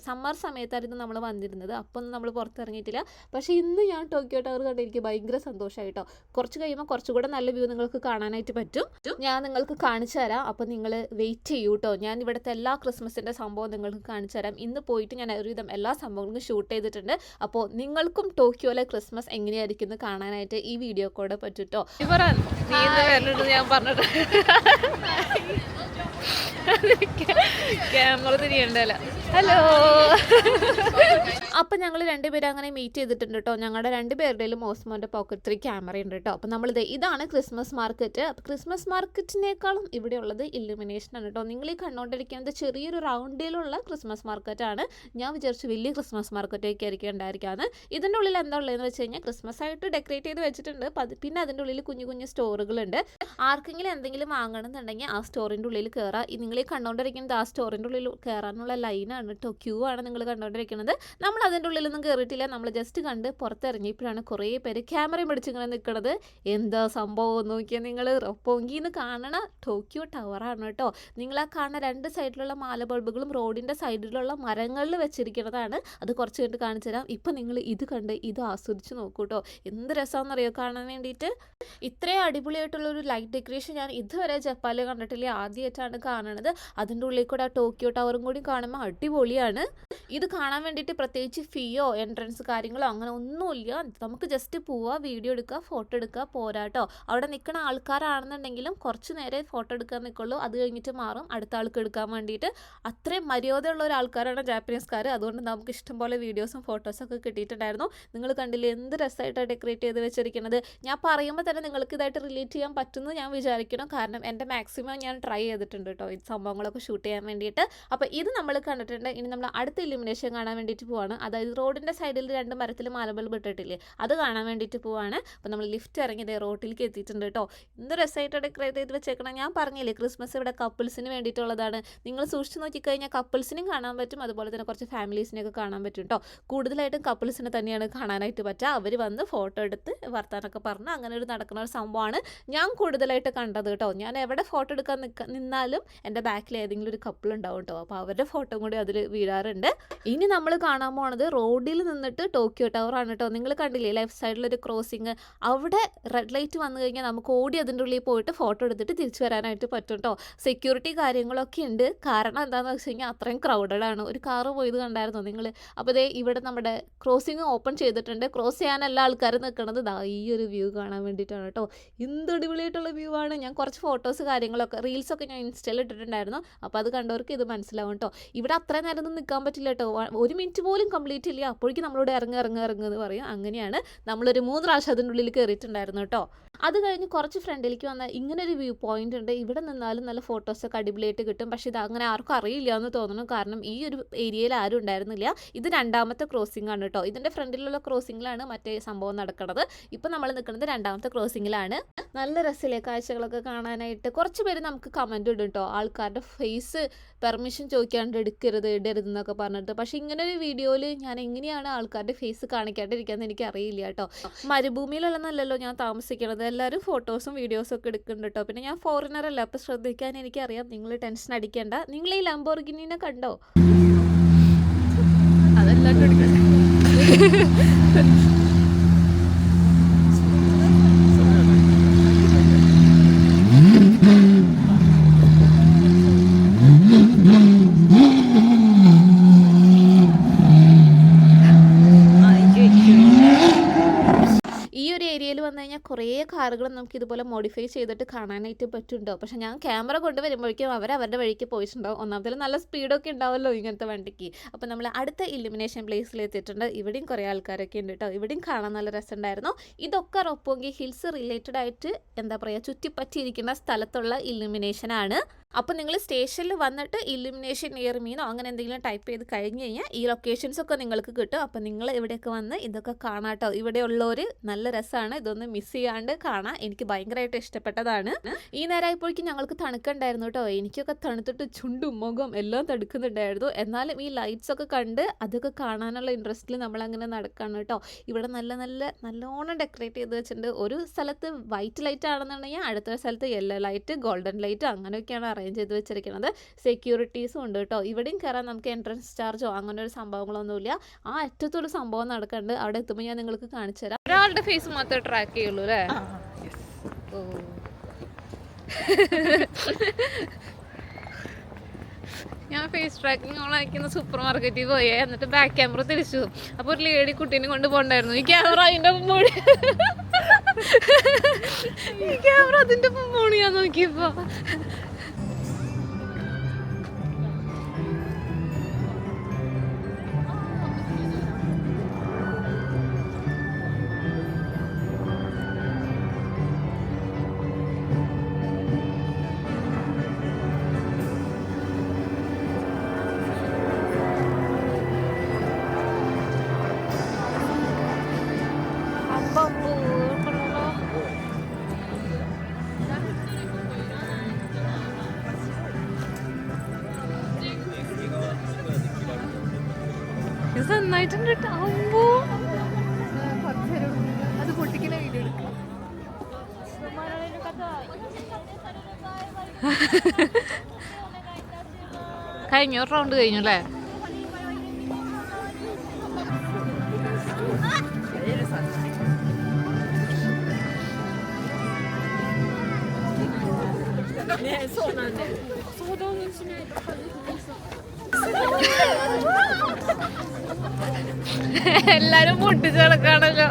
സമ്മർ സമയത്തായിരുന്നു നമ്മൾ വന്നിരുന്നത്. അപ്പം നമ്മൾ പുറത്തിറങ്ങിയിട്ടില്ല. പക്ഷേ ഇന്ന് ഞാൻ ടോക്കിയോ ടവർ കണ്ട് എനിക്ക് ഭയങ്കര സന്തോഷമായിട്ടോ. കുറച്ച് കഴിയുമ്പോൾ കുറച്ചുകൂടെ നല്ല വ്യൂ നിങ്ങൾക്ക് കാണാനായിട്ട് പറ്റും. ഞാൻ നിങ്ങൾക്ക് കാണിച്ചു തരാം. അപ്പോൾ നിങ്ങൾ വെയിറ്റ് ചെയ്യൂ കേട്ടോ. ഞാൻ ഇവിടുത്തെ എല്ലാ ക്രിസ്മസിൻ്റെ സംഭവം നിങ്ങൾക്ക് കാണിച്ചു തരാം. ഇന്ന് പോയിട്ട് ഞാൻ ഒരുവിധം എല്ലാ സംഭവങ്ങളും ഷൂട്ട് ചെയ്തിട്ടുണ്ട്. അപ്പോൾ നിങ്ങൾക്കും ടോക്കിയോയിലെ ക്രിസ്മസ് എങ്ങനെയായിരിക്കും എന്ന് കാണാനായിട്ട് ഈ വീഡിയോ കൂടെ പറ്റും കേട്ടോ. ഞാൻ പറഞ്ഞിട്ട് ക്യാമറ തിരിയണ്ടല്ലോ. ഹലോ. അപ്പം ഞങ്ങൾ 2 പേരും അങ്ങനെ മീറ്റ് ചെയ്തിട്ടുണ്ട് കേട്ടോ. ഞങ്ങളുടെ 2 പേരുടെയും ഓസ്മോൻ്റെ പോക്കറ്റ് 3 ക്യാമറ ഉണ്ട് കേട്ടോ. അപ്പം ഇതാണ് ക്രിസ്മസ് മാർക്കറ്റ്. അപ്പോൾ ക്രിസ്മസ് മാർക്കറ്റിനേക്കാളും ഇവിടെ ഉള്ളത് ഇല്ലുമിനേഷൻ ആണ് കേട്ടോ. നിങ്ങൾ ഈ കണ്ടുകൊണ്ടിരിക്കുന്നത് ചെറിയൊരു റൗണ്ടിലുള്ള ക്രിസ്മസ് മാർക്കറ്റാണ്. ഞാൻ വിചാരിച്ചു വലിയ ക്രിസ്മസ് മാർക്കറ്റൊക്കെ ആയിരിക്കും ഉണ്ടായിരിക്കാന്ന്. ഇതിൻ്റെ ഉള്ളിൽ എന്താ ഉള്ളതെന്ന് വെച്ച് കഴിഞ്ഞാൽ ക്രിസ്മസ് ആയിട്ട് ഡെക്കറേറ്റ് ചെയ്ത് വെച്ചിട്ടുണ്ട്. പിന്നെ അതിൻ്റെ ഉള്ളിൽ കുഞ്ഞു കുഞ്ഞു സ്റ്റോറുകളുണ്ട്. ആർക്കെങ്കിലും എന്തെങ്കിലും വാങ്ങണമെന്നുണ്ടെങ്കിൽ ആ സ്റ്റോറിൻ്റെ ഉള്ളിൽ കയറാം. നിങ്ങൾ ഈ കണ്ടുകൊണ്ടിരിക്കുന്നത് ആ സ്റ്റോറിൻ്റെ ഉള്ളിൽ കയറാനുള്ള ലൈനാണ് കേട്ടോ. ക്യൂ ആണ് നിങ്ങൾ കണ്ടുകൊണ്ടിരിക്കുന്നത്. നമ്മൾ അതിൻ്റെ ഉള്ളിലൊന്നും കയറിയിട്ടില്ല. നമ്മൾ ജസ്റ്റ് കണ്ട് പുറത്തിറങ്ങിയപ്പോഴാണ് കുറേ പേര് ക്യാമറയും പിടിച്ചിങ്ങനെ നിൽക്കുന്നത്. എന്താ സംഭവം നോക്കിയാൽ നിങ്ങൾ റൊപ്പോങ്കിന്ന് കാണണ ടോക്കിയോ ടവറാണ് കേട്ടോ. നിങ്ങൾ ആ കാണുന്ന 2 സൈഡിലുള്ള മാല ബൾബുകളും റോഡിൻ്റെ സൈഡിലുള്ള മരങ്ങളിൽ വെച്ചിരിക്കുന്നതാണ്. അത് കുറച്ച് കഴിഞ്ഞിട്ട് കാണിച്ചു തരാം. ഇപ്പം നിങ്ങൾ ഇത് കണ്ട് ഇത് ആസ്വദിച്ച് നോക്കൂ കേട്ടോ. എന്ത് രസമാണെന്നറിയോ കാണാൻ വേണ്ടിയിട്ട്. ഇത്രയും അടിപൊളിയായിട്ടുള്ളൊരു ലൈറ്റ് ഡെക്കറേഷൻ ഞാൻ ഇതുവരെ ജപ്പാനിൽ കണ്ടിട്ടില്ല. ആദ്യമായിട്ടാണ് കാണുന്നത്. അതിൻ്റെ ഉള്ളിൽ കൂടെ ആ ടോക്കിയോ ടവറും കൂടി കാണുമ്പോൾ അടിപൊളിയാണ്. ഇത് കാണാൻ വേണ്ടിയിട്ട് പ്രത്യേകിച്ച് ഫീയോ എൻട്രൻസ് കാര്യങ്ങളോ അങ്ങനെ ഒന്നുമില്ല. നമുക്ക് ജസ്റ്റ് പോവുക, വീഡിയോ എടുക്കുക, ഫോട്ടോ എടുക്കുക, പോരാട്ടോ. അവിടെ നിൽക്കുന്ന ആൾക്കാരാണെന്നുണ്ടെങ്കിലും കുറച്ച് നേരെ ഫോട്ടോ എടുക്കാൻ നിൽക്കുള്ളൂ. അത് കഴിഞ്ഞിട്ട് മാറും അടുത്ത ആൾക്ക് എടുക്കാൻ വേണ്ടിയിട്ട്. അത്രയും മര്യാദയുള്ള ഒരാൾക്കാരാണ് ജാപ്പനീസുകാർ. അതുകൊണ്ട് നമുക്ക് ഇഷ്ടംപോലെ വീഡിയോസും ഫോട്ടോസൊക്കെ കിട്ടിയിട്ടുണ്ടായിരുന്നു. നിങ്ങൾ കണ്ടില്ലേ എന്ത് രസമായിട്ടാണ് ഡെക്കറേറ്റ് ചെയ്ത് വെച്ചിരിക്കുന്നത്. ഞാൻ പറയുമ്പോൾ തന്നെ നിങ്ങൾക്ക് ഇതായിട്ട് റിലേറ്റ് ചെയ്യാൻ പറ്റുമെന്ന് ഞാൻ വിചാരിക്കണം. കാരണം എൻ്റെ മാക്സിമം ഞാൻ ട്രൈ ചെയ്തിട്ടുണ്ട് കേട്ടോ ഈ സംഭവങ്ങളൊക്കെ ഷൂട്ട് ചെയ്യാൻ വേണ്ടിയിട്ട്. അപ്പോൾ ഇത് നമ്മൾ കണ്ടിട്ടുണ്ട്. ഇനി നമ്മൾ അടുത്ത ഇലുമിനേഷൻ കാണാൻ വേണ്ടിയിട്ട് പോവാണ്. അതായത് റോഡിൻ്റെ സൈഡിൽ 2 മരത്തിൽ മാലബൾബ് ഇട്ടിട്ടില്ലേ, അത് കാണാൻ വേണ്ടിയിട്ട് പോവാണ്. അപ്പോൾ നമ്മൾ ലിഫ്റ്റ് ഇറങ്ങിയത് റോട്ടിലേക്ക് എത്തിയിട്ടുണ്ട് കേട്ടോ. എന്ത് രസമായിട്ട് ഡെക്കറേറ്റ് ചെയ്ത് വെച്ചേക്കണം. ഞാൻ പറഞ്ഞില്ലേ ക്രിസ്മസ് ഇവിടെ കപ്പിൾസിന് വേണ്ടിയിട്ടുള്ളതാണ്. നിങ്ങൾ സൂക്ഷിച്ച് നോക്കിക്കഴിഞ്ഞാൽ കപ്പിൾസിനും കാണാൻ പറ്റും, അതുപോലെ തന്നെ കുറച്ച് ഫാമിലീസിനെയൊക്കെ കാണാൻ പറ്റും കേട്ടോ. കൂടുതലായിട്ടും കപ്പിൾസിനെ തന്നെയാണ് കാണാനായിട്ട് പറ്റുക. അവർ വന്ന് ഫോട്ടോ എടുത്ത് വർത്താനൊക്കെ പറഞ്ഞ് അങ്ങനെ ഒരു നടക്കുന്ന ഒരു സംഭവമാണ് ഞാൻ കൂടുതലായിട്ട് കണ്ടത് കേട്ടോ. ഞാൻ എവിടെ ഫോട്ടോ എടുക്കാൻ നിന്നാലും എൻ്റെ ബാക്കിൽ ഏതെങ്കിലും ഒരു കപ്പിൾ ഉണ്ടാവും കേട്ടോ. അപ്പോൾ അവരുടെ ഫോട്ടോ കൂടി അതിൽ വീഴാറുണ്ട്. ഇനി നമ്മൾ കാണാൻ പോണത് റോഡിൽ നിന്നിട്ട് ടോക്കിയോ ടവർ ആണ് കേട്ടോ. നിങ്ങൾ കണ്ടില്ലേ ലെഫ്റ്റ് സൈഡിലൊരു ക്രോസിങ്, അവിടെ റെഡ് ലൈറ്റ് വന്നു കഴിഞ്ഞാൽ നമുക്ക് ഓടി അതിൻ്റെ ഉള്ളിൽ പോയിട്ട് ഫോട്ടോ എടുത്തിട്ട് തിരിച്ചു വരാനായിട്ട് പറ്റും കേട്ടോ. സെക്യൂരിറ്റി കാര്യങ്ങളൊക്കെ ഉണ്ട്. കാരണം എന്താണെന്ന് വെച്ച് കഴിഞ്ഞാൽ അത്രയും ക്രൗഡഡ് ആണ്. ഒരു കാറ് പോയത് കണ്ടായിരുന്നോ നിങ്ങൾ? അപ്പോൾ ദേ ഇവിടെ നമ്മുടെ ക്രോസിങ് ഓപ്പൺ ചെയ്തിട്ടുണ്ട്. ക്രോസ് ചെയ്യാൻ എല്ലാ ആൾക്കാരും നിൽക്കുന്നത് ഈ ഒരു വ്യൂ കാണാൻ വേണ്ടിയിട്ടാണ് കേട്ടോ. എന്ത് അടിപൊളിയായിട്ടുള്ള വ്യൂ ആണ്. ഞാൻ കുറച്ച് ഫോട്ടോസ് കാര്യങ്ങളൊക്കെ റീൽസൊക്കെ ഞാൻ ഇൻസ്റ്റയിൽ ഇട്ടിട്ടുണ്ടായിരുന്നു. അപ്പോൾ അത് കണ്ടവർക്ക് ഇത് മനസ്സിലാവും കേട്ടോ. ഇവിടെ അത്രയും നേരം ഒന്നും നിൽക്കാൻ പറ്റില്ല കേട്ടോ. 1 മിനിറ്റ് പോലും കംപ്ലീറ്റ് ഇല്ല. അപ്പോഴേക്കും നമ്മളോട് ഇറങ്ങുക എന്ന് പറയും. അങ്ങനെയാണ് നമ്മളൊരു 3 പ്രാവശ്യം അതിൻ്റെ ഉള്ളിൽ കയറിയിട്ടുണ്ടായിരുന്നു കേട്ടോ. അത് കഴിഞ്ഞ് കുറച്ച് ഫ്രണ്ടിലേക്ക് വന്നാൽ ഇങ്ങനെ ഒരു വ്യൂ പോയിന്റ് ഉണ്ട്. ഇവിടെ നിന്നാലും നല്ല ഫോട്ടോസൊക്കെ അടിപൊളിയായിട്ട് കിട്ടും. പക്ഷേ ഇത് അങ്ങനെ ആർക്കും അറിയില്ല എന്ന് തോന്നുന്നു. കാരണം ഈ ഒരു ഏരിയയിൽ ആരും ഉണ്ടായിരുന്നില്ല. ഇത് 2ാമത്തെ ക്രോസിംഗ് ആണ് കേട്ടോ. ഇതിൻ്റെ ഫ്രണ്ടിലുള്ള ക്രോസിങ്ങിലാണ് മറ്റേ സംഭവം നടക്കുന്നത്. ഇപ്പം നമ്മൾ നിൽക്കുന്നത് 2ാമത്തെ ക്രോസിങ്ങിലാണ്. നല്ല രസമില്ലേ കാഴ്ചകളൊക്കെ കാണാനായിട്ട്. കുറച്ച് പേര് നമുക്ക് കമൻറ്റ് ഇടും കേട്ടോ, ആൾക്കാരുടെ ഫേസ് പെർമിഷൻ ചോദിക്കാണ്ട് ഇടരുത് എന്നൊക്കെ പറഞ്ഞിട്ട്. പക്ഷേ ഇങ്ങനെ ഒരു വീഡിയോയിൽ ഞാൻ എങ്ങനെയാണ് ആൾക്കാരുടെ ഫേസ് കാണിക്കാണ്ടിരിക്കാമെന്ന് എനിക്ക് അറിയില്ല കേട്ടോ. മരുഭൂമിയിലല്ലെന്നല്ലോ ഞാൻ താമസിക്കണത്. എല്ലാവരും ഫോട്ടോസും വീഡിയോസും ഒക്കെ എടുക്കുന്നുണ്ട് കേട്ടോ. പിന്നെ ഞാൻ ഫോറിനർ അല്ല, അപ്പോൾ ശ്രദ്ധിക്കാൻ എനിക്കറിയാം. നിങ്ങൾ ടെൻഷൻ അടിക്കേണ്ട. നിങ്ങൾ ഈ ലംബോർഗിനിനെ കണ്ടോ? അതെല്ലാം വന്നു കഴിഞ്ഞാൽ കുറേ കാറുകൾ നമുക്ക് ഇതുപോലെ മോഡിഫൈ ചെയ്തിട്ട് കാണാനായിട്ട് പറ്റുന്നുണ്ടോ. പക്ഷെ ഞാൻ ക്യാമറ കൊണ്ടുവരുമ്പോഴേക്കും അവരുടെ വഴിക്ക് പോയിട്ടുണ്ടാവും. ഒന്നാമതിൽ നല്ല സ്പീഡൊക്കെ ഉണ്ടാവുമല്ലോ ഇങ്ങനത്തെ വണ്ടിക്ക്. അപ്പോൾ നമ്മൾ അടുത്ത ഇലുമിനേഷൻ പ്ലേസിൽ എത്തിയിട്ടുണ്ട്. ഇവിടെയും കുറേ ആൾക്കാരൊക്കെ ഉണ്ട് കേട്ടോ. ഇവിടെയും കാണാൻ നല്ല രസമുണ്ടായിരുന്നു. ഇതൊക്കെ റൊപ്പോങ്കി ഹിൽസ് റിലേറ്റഡ് ആയിട്ട് എന്താ പറയുക ചുറ്റിപ്പറ്റിയിരിക്കുന്ന സ്ഥലത്തുള്ള ഇലുമിനേഷനാണ്. അപ്പോൾ നിങ്ങൾ സ്റ്റേഷനിൽ വന്നിട്ട് ഇലുമിനേഷൻ നിയർ മീനോ അങ്ങനെ എന്തെങ്കിലും ടൈപ്പ് ചെയ്ത് കഴിഞ്ഞ് കഴിഞ്ഞാൽ ഈ ലൊക്കേഷൻസൊക്കെ നിങ്ങൾക്ക് കിട്ടും. അപ്പോൾ നിങ്ങൾ ഇവിടെയൊക്കെ വന്ന് ഇതൊക്കെ കാണാട്ടോ. ഇവിടെ ഉള്ളവർ നല്ല രസമാണ്. ഇതൊന്ന് മിസ് ചെയ്യാണ്ട് കാണാം. എനിക്ക് ഭയങ്കരമായിട്ട് ഇഷ്ടപ്പെട്ടതാണ്. ഈ നേരമായപ്പോഴേക്കും ഞങ്ങൾക്ക് തണുക്കുണ്ടായിരുന്നു കേട്ടോ. എനിക്കൊക്കെ തണുത്തിട്ട് ചുണ്ടും മുഖം എല്ലാം തടുക്കുന്നുണ്ടായിരുന്നു. എന്നാലും ഈ ലൈറ്റ്സ് ഒക്കെ കണ്ട് അതൊക്കെ കാണാനുള്ള ഇൻട്രസ്റ്റിൽ നമ്മളങ്ങനെ നടക്കുകയാണ് കേട്ടോ. ഇവിടെ നല്ലോണം ഡെക്കറേറ്റ് ചെയ്ത് വെച്ചിട്ടുണ്ട്. ഒരു സ്ഥലത്ത് വൈറ്റ് ലൈറ്റ് ആണെന്നുണ്ടെങ്കിൽ അടുത്ത സ്ഥലത്ത് യെല്ലോ ലൈറ്റ്, ഗോൾഡൻ ലൈറ്റ് അങ്ങനെയൊക്കെയാണ് അറേഞ്ച് ചെയ്ത് വെച്ചിരിക്കുന്നത്. സെക്യൂരിറ്റീസും ഉണ്ട് കേട്ടോ. ഇവിടെയും കയറാൻ നമുക്ക് എൻട്രൻസ് ചാർജോ അങ്ങനെ ഒരു സംഭവങ്ങളൊന്നുമില്ല. ആ അറ്റത്തൊരു സംഭവം നടക്കുന്നുണ്ട്. അവിടെ എത്തുമ്പോൾ ഞാൻ നിങ്ങൾക്ക് കാണിച്ചു തരാം. ഒരാളുടെ ഫേസ് മാത്രമേ ട്രാക്ക് ചെയ്യുള്ളൂ അല്ലേ? ഞാൻ ഫേസ് ട്രാക്കിങ് ഓൺ അയക്കുന്ന സൂപ്പർ മാർക്കറ്റിൽ പോയേ. എന്നിട്ട് ബാക്ക് ക്യാമറ തിരിച്ചു. അപ്പോൾ ഒരു ലേഡി കുട്ടീനെ കൊണ്ട് പോകണ്ടായിരുന്നു. ഈ ക്യാമറ അതിൻ്റെ ഒപ്പം പോണി. ഈ ക്യാമറ അതിൻ്റെ ഒപ്പം പോണി ഞാൻ നോക്കിയപ്പോ. ഇത് നന്നായിട്ടുണ്ട് കേട്ടോ. അമ്പോ അത് പൊട്ടിക്കുന്ന വീഡിയോ എടുക്കാം. കഴിഞ്ഞു, ഒരു റൗണ്ട് കഴിഞ്ഞു അല്ലേ? എല്ലാരും പൊട്ടിച്ച് കിടക്കാണല്ലോ.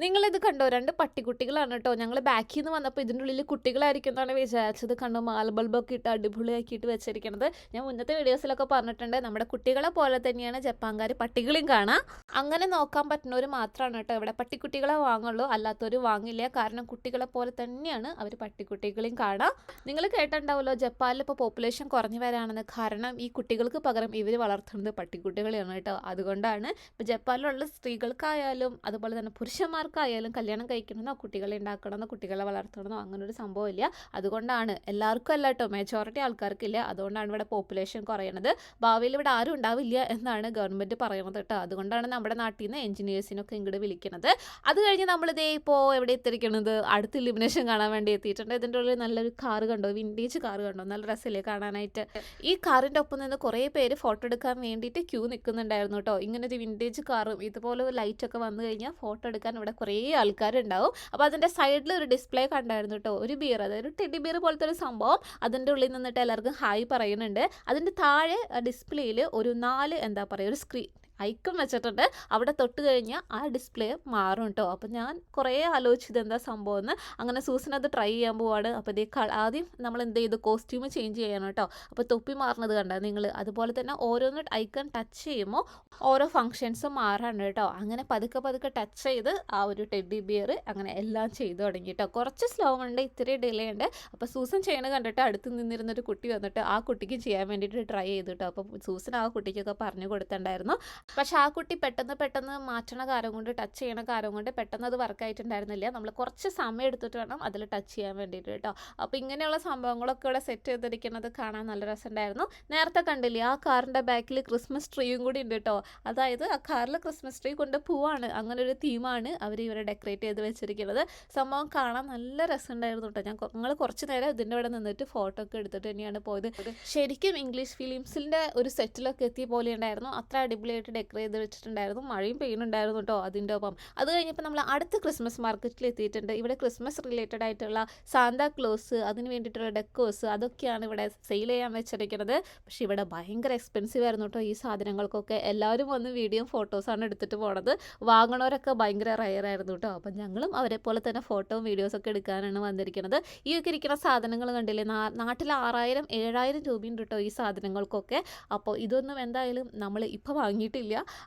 നിങ്ങളിത് കണ്ടോ? 2 പട്ടിക്കുട്ടികളാണ് ട്ടോ. ഞങ്ങള് ബാക്കീന്ന് വന്നപ്പോ ഇതിൻ്റെ ഉള്ളില് കുട്ടികളായിരിക്കും എന്നാണ് വിചാരിച്ചത്. കണ്ടോ മാല ബൾബൊക്കെ ഇട്ട് അടിപൊളിയാക്കിയിട്ട് വെച്ചിരിക്കണത്. ഞാൻ മുന്നത്തെ വീഡിയോസിലൊക്കെ പറഞ്ഞിട്ടുണ്ട്. നമ്മുടെ കുട്ടികളെ പോലെ തന്നെയാണ് ജപ്പാൻകാര് പട്ടികളെയും കാണാ. അങ്ങനെ നോക്കാൻ പറ്റുന്നവര് മാത്രാണ് ട്ടോ ഇവിടെ പട്ടിക്കുട്ടികളെ വാങ്ങുള്ളൂ. അല്ലാത്തവര് വാങ്ങില്ല. കാരണം കുട്ടികളെ പോലെ തന്നെയാണ് അവര് പട്ടിക്കുട്ടികളെയും കാണാ. നിങ്ങള് കേട്ടിട്ടുണ്ടാവല്ലോ ജപ്പാനിൽ ഇപ്പോൾ പോപ്പുലേഷൻ കുറഞ്ഞു വരാണെന്ന്. കാരണം ഈ കുട്ടികൾക്ക് പകരം ഇവര് വളർത്തുന്നത് പട്ടിക്കുട്ടികളെയാണ് കേട്ടോ. അതുകൊണ്ടാണ് ഇപ്പോൾ ജപ്പാനിലുള്ള സ്ത്രീകൾക്കായാലും അതുപോലെ തന്നെ പുരുഷന്മാർക്കായാലും കല്യാണം കഴിക്കണമെന്നോ കുട്ടികളെ ഉണ്ടാക്കണമെന്നോ കുട്ടികളെ വളർത്തണമെന്നോ അങ്ങനൊരു സംഭവമില്ല. അതുകൊണ്ടാണ് എല്ലാവർക്കും അല്ല കേട്ടോ, മെജോറിറ്റി ആൾക്കാർക്കില്ല. അതുകൊണ്ടാണ് ഇവിടെ പോപ്പുലേഷൻ കുറയണത്. ഭാവിയിൽ ഇവിടെ ആരും ഉണ്ടാവില്ല എന്നാണ് ഗവൺമെൻറ് പറയുന്നത് കേട്ടോ. അതുകൊണ്ടാണ് നമ്മുടെ നാട്ടിൽ നിന്ന് എഞ്ചിനീയേഴ്സിനൊക്കെ ഇങ്ങോട്ട് വിളിക്കുന്നത്. അത് കഴിഞ്ഞ് നമ്മളിതേ ഇപ്പോൾ എവിടെ എത്തിയിരിക്കുന്നത്, അടുത്ത ഇലിമിനേഷൻ കാണാൻ വേണ്ടി എത്തിയിട്ടുണ്ട്. ഇതിൻ്റെ ഉള്ളിൽ നല്ലൊരു കാറ് കണ്ടോ, വിൻറ്റേജ് കാറ് കണ്ടോ, നല്ല രസമില്ലേ കാണാനായിട്ട്. ഈ കാറിൻ്റെ ഒപ്പം നിന്ന് കുറേ പേര് ഫോട്ടോ എടുക്കാൻ വേണ്ടിയിട്ട് ക്യൂ നിൽക്കുന്നുണ്ടായിരുന്നു കേട്ടോ. ഇങ്ങനെ ഒരു വിൻറ്റേജ് കാറും ഇതുപോലെ ലൈറ്റൊക്കെ വന്നു കഴിഞ്ഞാൽ ഫോട്ടോ എടുക്കാൻ ഇവിടെ കുറേ ആൾക്കാരുണ്ടാവും. അപ്പോൾ അതിൻ്റെ സൈഡിൽ ഒരു ഡിസ്പ്ലേ കണ്ടായിരുന്നു കേട്ടോ. ഒരു ബിയർ, അതായത് ഒരു ടെഡി ബിയർ പോലത്തെ ഒരു സംഭവം അതിൻ്റെ ഉള്ളിൽ നിന്നിട്ട് എല്ലാവർക്കും ഹായ് പറയുന്നുണ്ട്. അതിൻ്റെ താഴെ ഡിസ്പ്ലേയിൽ ഒരു 4 എന്താ പറയുക, ഒരു സ്ക്രീൻ ഐക്കൺ വെച്ചിട്ടുണ്ട്. അവിടെ തൊട്ട് കഴിഞ്ഞാൽ ആ ഡിസ്പ്ലേ മാറും കേട്ടോ. അപ്പം ഞാൻ കുറേ ആലോചിച്ചത് എന്താ സംഭവം എന്ന്. അങ്ങനെ സൂസൻ അത് ട്രൈ ചെയ്യാൻ പോവാണ്. അപ്പോൾ ഇതേ ആദ്യം നമ്മൾ എന്ത് ചെയ്തു, കോസ്റ്റ്യൂം ചേഞ്ച് ചെയ്യണം കേട്ടോ. അപ്പോൾ തൊപ്പി മാറുന്നത് കണ്ടോ നിങ്ങൾ. അതുപോലെ തന്നെ ഓരോന്ന് ഐക്കൺ ടച്ച് ചെയ്യുമ്പോൾ ഓരോ ഫങ്ഷൻസും മാറാണ് കേട്ടോ. അങ്ങനെ പതുക്കെ പതുക്കെ ടച്ച് ചെയ്ത് ആ ഒരു ടെഡി ബിയർ അങ്ങനെ എല്ലാം ചെയ്തു തുടങ്ങി കേട്ടോ. കുറച്ച് സ്ലോ ഉണ്ട്, ഇത്തിരി ഡിലേ ഉണ്ട്. അപ്പോൾ സൂസൻ ചെയ്യണത് കണ്ടിട്ട് അടുത്ത് നിന്നിരുന്നൊരു കുട്ടി വന്നിട്ട് ആ കുട്ടിക്ക് ചെയ്യാൻ വേണ്ടിയിട്ട് ട്രൈ ചെയ്തു കേട്ടോ. അപ്പോൾ സൂസൻ ആ കുട്ടിക്കൊക്കെ പറഞ്ഞു കൊടുത്തിട്ടുണ്ടായിരുന്നു. പക്ഷെ ആ കുട്ടി പെട്ടെന്ന് മാറ്റണ കാര്യം കൊണ്ട്, ടച്ച് ചെയ്യണ കാര്യം കൊണ്ട് പെട്ടെന്ന് അത് വർക്കായിട്ടുണ്ടായിരുന്നില്ല. നമ്മൾ കുറച്ച് സമയം എടുത്തിട്ട് വേണം അതിൽ ടച്ച് ചെയ്യാൻ വേണ്ടിയിട്ട് കേട്ടോ. അപ്പോൾ ഇങ്ങനെയുള്ള സംഭവങ്ങളൊക്കെ ഇവിടെ സെറ്റ് ചെയ്തിരിക്കുന്നത് കാണാൻ നല്ല രസമുണ്ടായിരുന്നു. നേരത്തെ കണ്ടില്ലേ ആ കാറിൻ്റെ ബാക്കിൽ ക്രിസ്മസ് ട്രീയും കൂടി ഉണ്ട് കേട്ടോ. അതായത് ആ കാറിൽ ക്രിസ്മസ് ട്രീ കൊണ്ട് പോവാണ്. അങ്ങനെ ഒരു തീമാണ് അവർ ഇവരെ ഡെക്കറേറ്റ് ചെയ്ത് വെച്ചിരിക്കുന്നത്. സംഭവം കാണാൻ നല്ല രസമുണ്ടായിരുന്നു കേട്ടോ. ഞങ്ങൾ കുറച്ച് നേരം ഇതിൻ്റെ ഇവിടെ നിന്നിട്ട് ഫോട്ടോ ഒക്കെ എടുത്തിട്ട് തന്നെയാണ് പോയത്. ശരിക്കും ഇംഗ്ലീഷ് ഫിലിംസിൻ്റെ ഒരു സെറ്റിലൊക്കെ എത്തിയ പോലെ ഉണ്ടായിരുന്നു. അത്ര അടിപൊളിയായിട്ട് ഡെക്കറേറ്റ് ചെയ്ത് വെച്ചിട്ടുണ്ടായിരുന്നു. മഴയും പെയ്യുന്നുണ്ടായിരുന്നു കേട്ടോ അതിൻ്റെ ഒപ്പം. അത് കഴിഞ്ഞപ്പോൾ നമ്മൾ അടുത്ത ക്രിസ്മസ് മാർക്കറ്റിൽ എത്തിയിട്ടുണ്ട്. ഇവിടെ ക്രിസ്മസ് റിലേറ്റഡ് ആയിട്ടുള്ള സാന്താ ക്ലോസ്, അതിന് വേണ്ടിയിട്ടുള്ള ഡെക്കോസ്, അതൊക്കെയാണ് ഇവിടെ സെയിൽ ചെയ്യാൻ വെച്ചിരിക്കുന്നത്. പക്ഷേ ഇവിടെ ഭയങ്കര എക്സ്പെൻസീവ് ആയിരുന്നു കേട്ടോ ഈ സാധനങ്ങൾക്കൊക്കെ. എല്ലാവരും വന്ന് വീഡിയോയും ഫോട്ടോസാണ് എടുത്തിട്ട് പോണത്. വാങ്ങണവരൊക്കെ ഭയങ്കര റയർ ആയിരുന്നു കേട്ടോ. അപ്പം ഞങ്ങളും അവരെ പോലെ തന്നെ ഫോട്ടോയും വീഡിയോസൊക്കെ എടുക്കാനാണ് വന്നിരിക്കുന്നത്. ഈ ഒക്കെ ഇരിക്കുന്ന സാധനങ്ങൾ കണ്ടില്ലേ, നാട്ടിൽ 6000 7000 രൂപയുണ്ട് കേട്ടോ ഈ സാധനങ്ങൾക്കൊക്കെ. അപ്പോൾ ഇതൊന്നും എന്തായാലും നമ്മൾ ഇപ്പോൾ വാങ്ങിയിട്ടില്ല.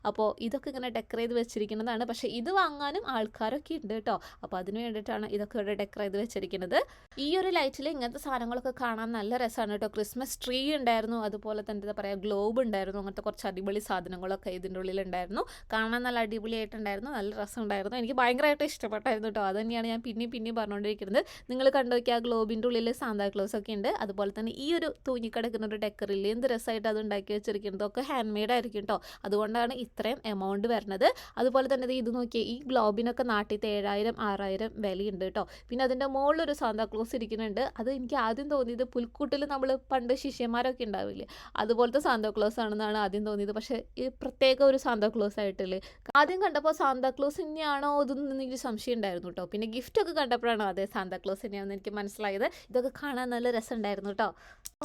അപ്പോൾ ഇതൊക്കെ ഇങ്ങനെ ഡെക്കറേറ്റ് ചെയ്ത് വെച്ചിരിക്കുന്നതാണ്. പക്ഷേ ഇത് വാങ്ങാനും ആൾക്കാരൊക്കെ ഉണ്ട് കേട്ടോ. അപ്പോൾ അതിന് വേണ്ടിയിട്ടാണ് ഇതൊക്കെ ഇവിടെ ഡെക്കറേറ്റ് ചെയ്ത് വെച്ചിരിക്കുന്നത്. ഈ ഒരു ലൈറ്റിൽ ഇങ്ങനത്തെ സാധനങ്ങളൊക്കെ കാണാൻ നല്ല രസമാണ് കേട്ടോ. ക്രിസ്മസ് ട്രീ ഉണ്ടായിരുന്നു, അതുപോലെ തന്നെ എന്താ പറയുക, ഗ്ലോബ് ഉണ്ടായിരുന്നു. അങ്ങനത്തെ കുറച്ച് അടിപൊളി സാധനങ്ങളൊക്കെ ഇതിൻ്റെ ഉള്ളിലുണ്ടായിരുന്നു. കാണാൻ നല്ല അടിപൊളിയായിട്ടുണ്ടായിരുന്നു, നല്ല രസമുണ്ടായിരുന്നു. എനിക്ക് ഭയങ്കരമായിട്ട് ഇഷ്ടപ്പെട്ടായിരുന്നു കേട്ടോ. അത് തന്നെയാണ് ഞാൻ പിന്നെയും പറഞ്ഞുകൊണ്ടിരിക്കുന്നത്. നിങ്ങൾ കണ്ടുനോക്കി ആ ഗ്ലോബിൻ്റെ ഉള്ളിൽ സാന്താക്ലോസ് ഒക്കെ ഉണ്ട്. അതുപോലെ തന്നെ ഈ ഒരു തൂങ്ങിക്കിടക്കുന്ന ഒരു ഡെക്കറിൽ എന്ത് രസമായിട്ട് അത് ഉണ്ടാക്കി വെച്ചിരിക്കുന്നതൊക്കെ ഹാൻഡ് മെയ്ഡ് ആയിരിക്കും കേട്ടോ. അതുകൊണ്ടാണ് ഇത്രയും എമൗണ്ട് വരുന്നത്. അതുപോലെ തന്നെ ഇത് നോക്കിയാൽ ഈ ഗ്ലോബിനൊക്കെ നാട്ടിലത്തെ 7000 6000 വിലയുണ്ട് കേട്ടോ. പിന്നെ അതിൻ്റെ മുകളിലൊരു സാന്താക്ലോസ് ഇരിക്കുന്നുണ്ട്. അത് എനിക്ക് ആദ്യം തോന്നിയത് പുൽക്കൂട്ടിൽ നമ്മൾ പണ്ട് ശിഷ്യന്മാരൊക്കെ ഉണ്ടാവില്ലേ, അതുപോലത്തെ സാന്താക്ലോസ് ആണെന്നാണ് ആദ്യം തോന്നിയത്. പക്ഷേ ഈ പ്രത്യേക ഒരു സാന്താക്ലോസ് ആയിട്ടില്ലേ, ആദ്യം കണ്ടപ്പോൾ സാന്താക്ലോസ് തന്നെയാണോ ഇതൊന്നും എനിക്ക് സംശയം ഉണ്ടായിരുന്നു കേട്ടോ. പിന്നെ ഗിഫ്റ്റൊക്കെ കണ്ടപ്പോഴാണോ അതെ സാന്താക്ലോസ് തന്നെയാണെന്ന് എനിക്ക് മനസ്സിലായത്. ഇതൊക്കെ കാണാൻ നല്ല രസമുണ്ടായിരുന്നു കേട്ടോ.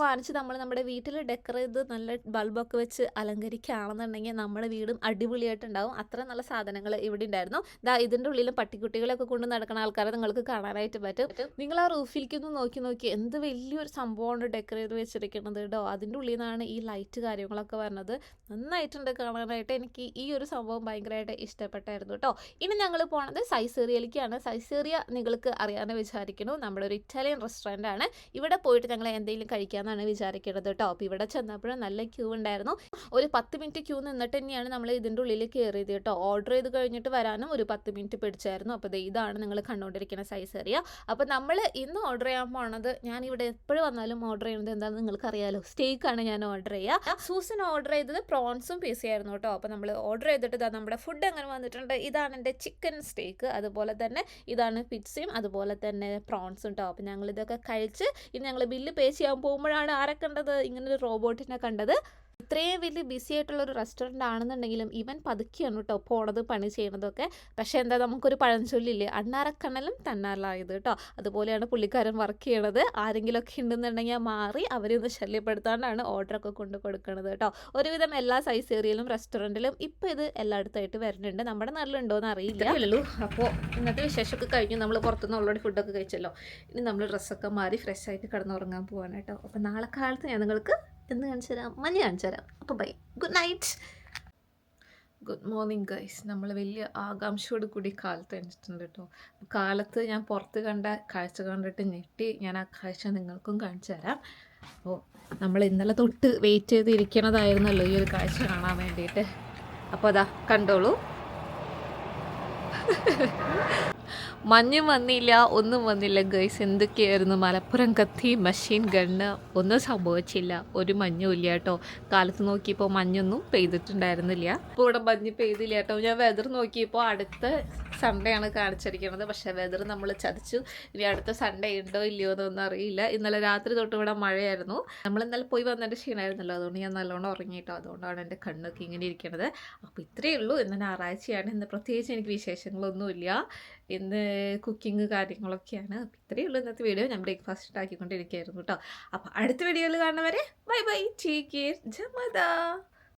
വാങ്ങിച്ച് നമ്മൾ നമ്മുടെ വീട്ടിൽ ഡെക്കറേറ്റ് ചെയ്ത് നല്ല ബൾബൊക്കെ വെച്ച് അലങ്കരിക്കുകയാണെന്നുണ്ടെങ്കിൽ നമ്മുടെ വീടും അടിപൊളിയായിട്ടുണ്ടാവും. അത്ര നല്ല സാധനങ്ങൾ ഇവിടെ ഉണ്ടായിരുന്നു. ഇതിൻ്റെ ഉള്ളിലും പട്ടിക്കുട്ടികളൊക്കെ കൊണ്ട് നടക്കുന്ന ആൾക്കാരെ നിങ്ങൾക്ക് കാണാനായിട്ട് പറ്റും. നിങ്ങൾ ആ റൂഫിലേക്കൊന്ന് നോക്കി എന്ത് വലിയൊരു സംഭവമാണ് ഡെക്കറേറ്റ് ചെയ്ത് വെച്ചിരിക്കുന്നത് കേട്ടോ. അതിൻ്റെ ഉള്ളിൽ നിന്നാണ് ഈ ലൈറ്റ് കാര്യങ്ങളൊക്കെ വരുന്നത്. നന്നായിട്ടുണ്ട് കാണാനായിട്ട്. എനിക്ക് ഈ ഒരു സംഭവം ഭയങ്കരമായിട്ട് ഇഷ്ടപ്പെട്ടായിരുന്നു കേട്ടോ. ഇനി ഞങ്ങൾ പോണത് സൈസേറിയയിലേക്കാണ്. സൈസേറിയ നിങ്ങൾക്ക് അറിയാമെന്ന് വിചാരിക്കുന്നു. നമ്മുടെ ഒരു ഇറ്റാലിയൻ റെസ്റ്റോറൻ്റ് ആണ്. ഇവിടെ പോയിട്ട് ഞങ്ങൾ എന്തെങ്കിലും കഴിക്കാമെന്നാണ് വിചാരിക്കുന്നത് കേട്ടോ. അപ്പോൾ ഇവിടെ ചെന്നപ്പോഴും നല്ല ക്യൂ ഉണ്ടായിരുന്നു. ഒരു 10 മിനിറ്റ് ക്യൂ നിന്നിട്ട് തന്നെയാണ് നമ്മൾ ഇതിൻ്റെ ഉള്ളിൽ കയറിയത് കേട്ടോ. ഓർഡർ ചെയ്ത് കഴിഞ്ഞിട്ട് വരാനും ഒരു 10 മിനിറ്റ് പിടിച്ചായിരുന്നു. അപ്പോൾ ഇതാണ് നിങ്ങൾ കണ്ടുകൊണ്ടിരിക്കുന്ന സൈസേറിയ. അപ്പോൾ നമ്മൾ ഇന്ന് ഓർഡർ ചെയ്യാൻ പോണത്, ഞാനിവിടെ എപ്പോഴും വന്നാലും ഓർഡർ ചെയ്യുന്നത് എന്താണെന്ന് നിങ്ങൾക്കറിയാലോ, സ്റ്റേക്കാണ് ഞാൻ ഓർഡർ ചെയ്യുക. സൂസൻ ഓർഡർ ചെയ്തത് പ്രോൺസും പീസയായിരുന്നു കേട്ടോ. അപ്പോൾ നമ്മൾ ഓർഡർ ചെയ്തിട്ട് നമ്മുടെ ഫുഡ് അങ്ങനെ വന്നിട്ടുണ്ട്. ഇതാണ് എൻ്റെ ചിക്കൻ സ്റ്റേക്ക്, അതുപോലെ തന്നെ ഇതാണ് പിസ്സയും അതുപോലെ തന്നെ പ്രോൺസും കേട്ടോ. അപ്പോൾ ഞങ്ങളിതൊക്കെ കഴിച്ച് ഇനി ഞങ്ങൾ ബില്ല് പേ ചെയ്യാൻ പോകുമ്പോഴാണ് ആരെ കണ്ടത്, ഇങ്ങനൊരു റോബോട്ടിനെ കണ്ടത്. ഇത്രയും വലിയ ബിസി ആയിട്ടുള്ളൊരു റെസ്റ്റോറൻ്റ് ആണെന്നുണ്ടെങ്കിലും ഇവൻ പതുക്കിയാണ് കേട്ടോ പോണത്, പണി ചെയ്യണതൊക്കെ. പക്ഷേ എന്താ, നമുക്കൊരു പഴഞ്ചൊല്ലില്ലേ, അണ്ണാറക്കണ്ണലും തന്നാലായത് കേട്ടോ. അതുപോലെയാണ് പുള്ളിക്കാരൻ വർക്ക് ചെയ്യണത്. ആരെങ്കിലുമൊക്കെ ഉണ്ടെന്നുണ്ടെങ്കിൽ മാറി അവരെ ഒന്ന് ശല്യപ്പെടുത്താണ്ടാണ് ഓർഡറൊക്കെ കൊണ്ട് കൊടുക്കണത് കേട്ടോ. ഒരുവിധം എല്ലാ സൈസ് ഏരിയയിലും റെസ്റ്റോറൻറ്റിലും ഇപ്പോൾ ഇത് എല്ലായിടത്തായിട്ട് വരുന്നുണ്ട്. നമ്മുടെ നാട്ടിലുണ്ടോ എന്ന് അറിയില്ല. അപ്പോൾ ഇന്നത്തെ വിശേഷമൊക്കെ കഴിഞ്ഞു. നമ്മൾ പുറത്തുനിന്ന് ഓൾറെഡി ഫുഡൊക്കെ കഴിച്ചല്ലോ. ഇനി നമ്മൾ ഡ്രസ്സൊക്കെ മാറി ഫ്രഷ് ആയിട്ട് കിടന്നുറങ്ങാൻ പോവാണ് കേട്ടോ. അപ്പോൾ നാളെ കാലത്ത് ഞാൻ നിങ്ങൾക്ക് എന്ന് കാണിച്ചു തരാം, മഞ്ഞ് കാണിച്ചു തരാം. അപ്പോൾ bye, good night, good morning guys. നമ്മൾ വലിയ ആകാംക്ഷയോട് കൂടി കാലത്ത് എണിച്ചിട്ടുണ്ട് കേട്ടോ. കാലത്ത് ഞാൻ പുറത്ത് കണ്ട കാഴ്ച കണ്ടിട്ട് ഞെട്ടി. ഞാൻ ആ കാഴ്ച നിങ്ങൾക്കും കാണിച്ചു തരാം. അപ്പോൾ നമ്മൾ ഇന്നലെ തൊട്ട് വെയിറ്റ് ചെയ്തിരിക്കണതായിരുന്നല്ലോ ഈ ഒരു കാഴ്ച കാണാൻ വേണ്ടിയിട്ട്. അപ്പോൾ അതാ കണ്ടോളൂ. മഞ്ഞും വന്നില്ല, ഒന്നും വന്നില്ല ഗൈസ്. എന്തൊക്കെയായിരുന്നു, മലപ്പുറം കത്തി, മെഷീൻ ഗണ്ണ്, ഒന്നും സംഭവിച്ചില്ല. ഒരു മഞ്ഞും ഇല്ല കേട്ടോ. കാലത്ത് നോക്കിയപ്പോൾ മഞ്ഞൊന്നും പെയ്തിട്ടുണ്ടായിരുന്നില്ല. ഇപ്പോൾ ഇവിടെ മഞ്ഞ് പെയ്തില്ല കേട്ടോ. ഞാൻ വെതർ നോക്കിയപ്പോൾ അടുത്ത സൺഡേ ആണ് കാണിച്ചിരിക്കുന്നത്. പക്ഷേ വെതർ നമ്മൾ ചതിച്ചു. ഇനി അടുത്ത സൺഡേ ഉണ്ടോ ഇല്ലയോ എന്നൊന്നും അറിയില്ല. ഇന്നലെ രാത്രി തൊട്ട് ഇവിടെ മഴയായിരുന്നു. നമ്മൾ ഇന്നലെ പോയി വന്നതിൻ്റെ ക്ഷീണമായിരുന്നല്ലോ, അതുകൊണ്ട് ഞാൻ നല്ലോണം ഉറങ്ങിയിട്ടോ. അതുകൊണ്ടാണ് എൻ്റെ കണ്ണൊക്കെ ഇങ്ങനെ ഇരിക്കുന്നത്. അപ്പോൾ ഇത്രയേ ഉള്ളൂ. ഇന്ന് ഞായറാഴ്ചയാണ്. ഇന്ന് പ്രത്യേകിച്ച് എനിക്ക് വിശേഷങ്ങളൊന്നുമില്ല. ഇന്ന് കുക്കിംഗ് കാര്യങ്ങളൊക്കെയാണ്. അപ്പോൾ ഇത്രയേ ഉള്ളൂ ഇന്നത്തെ വീഡിയോ. ഞാൻ ബ്രേക്ക്ഫാസ്റ്റ് ഉണ്ടാക്കിക്കൊണ്ടിരിക്കുകയായിരുന്നു കേട്ടോ. അപ്പോൾ അടുത്ത വീഡിയോയിൽ കാണുന്നവരെ ബൈ ബൈ, ടേക്ക് കെയർ, ജമദ.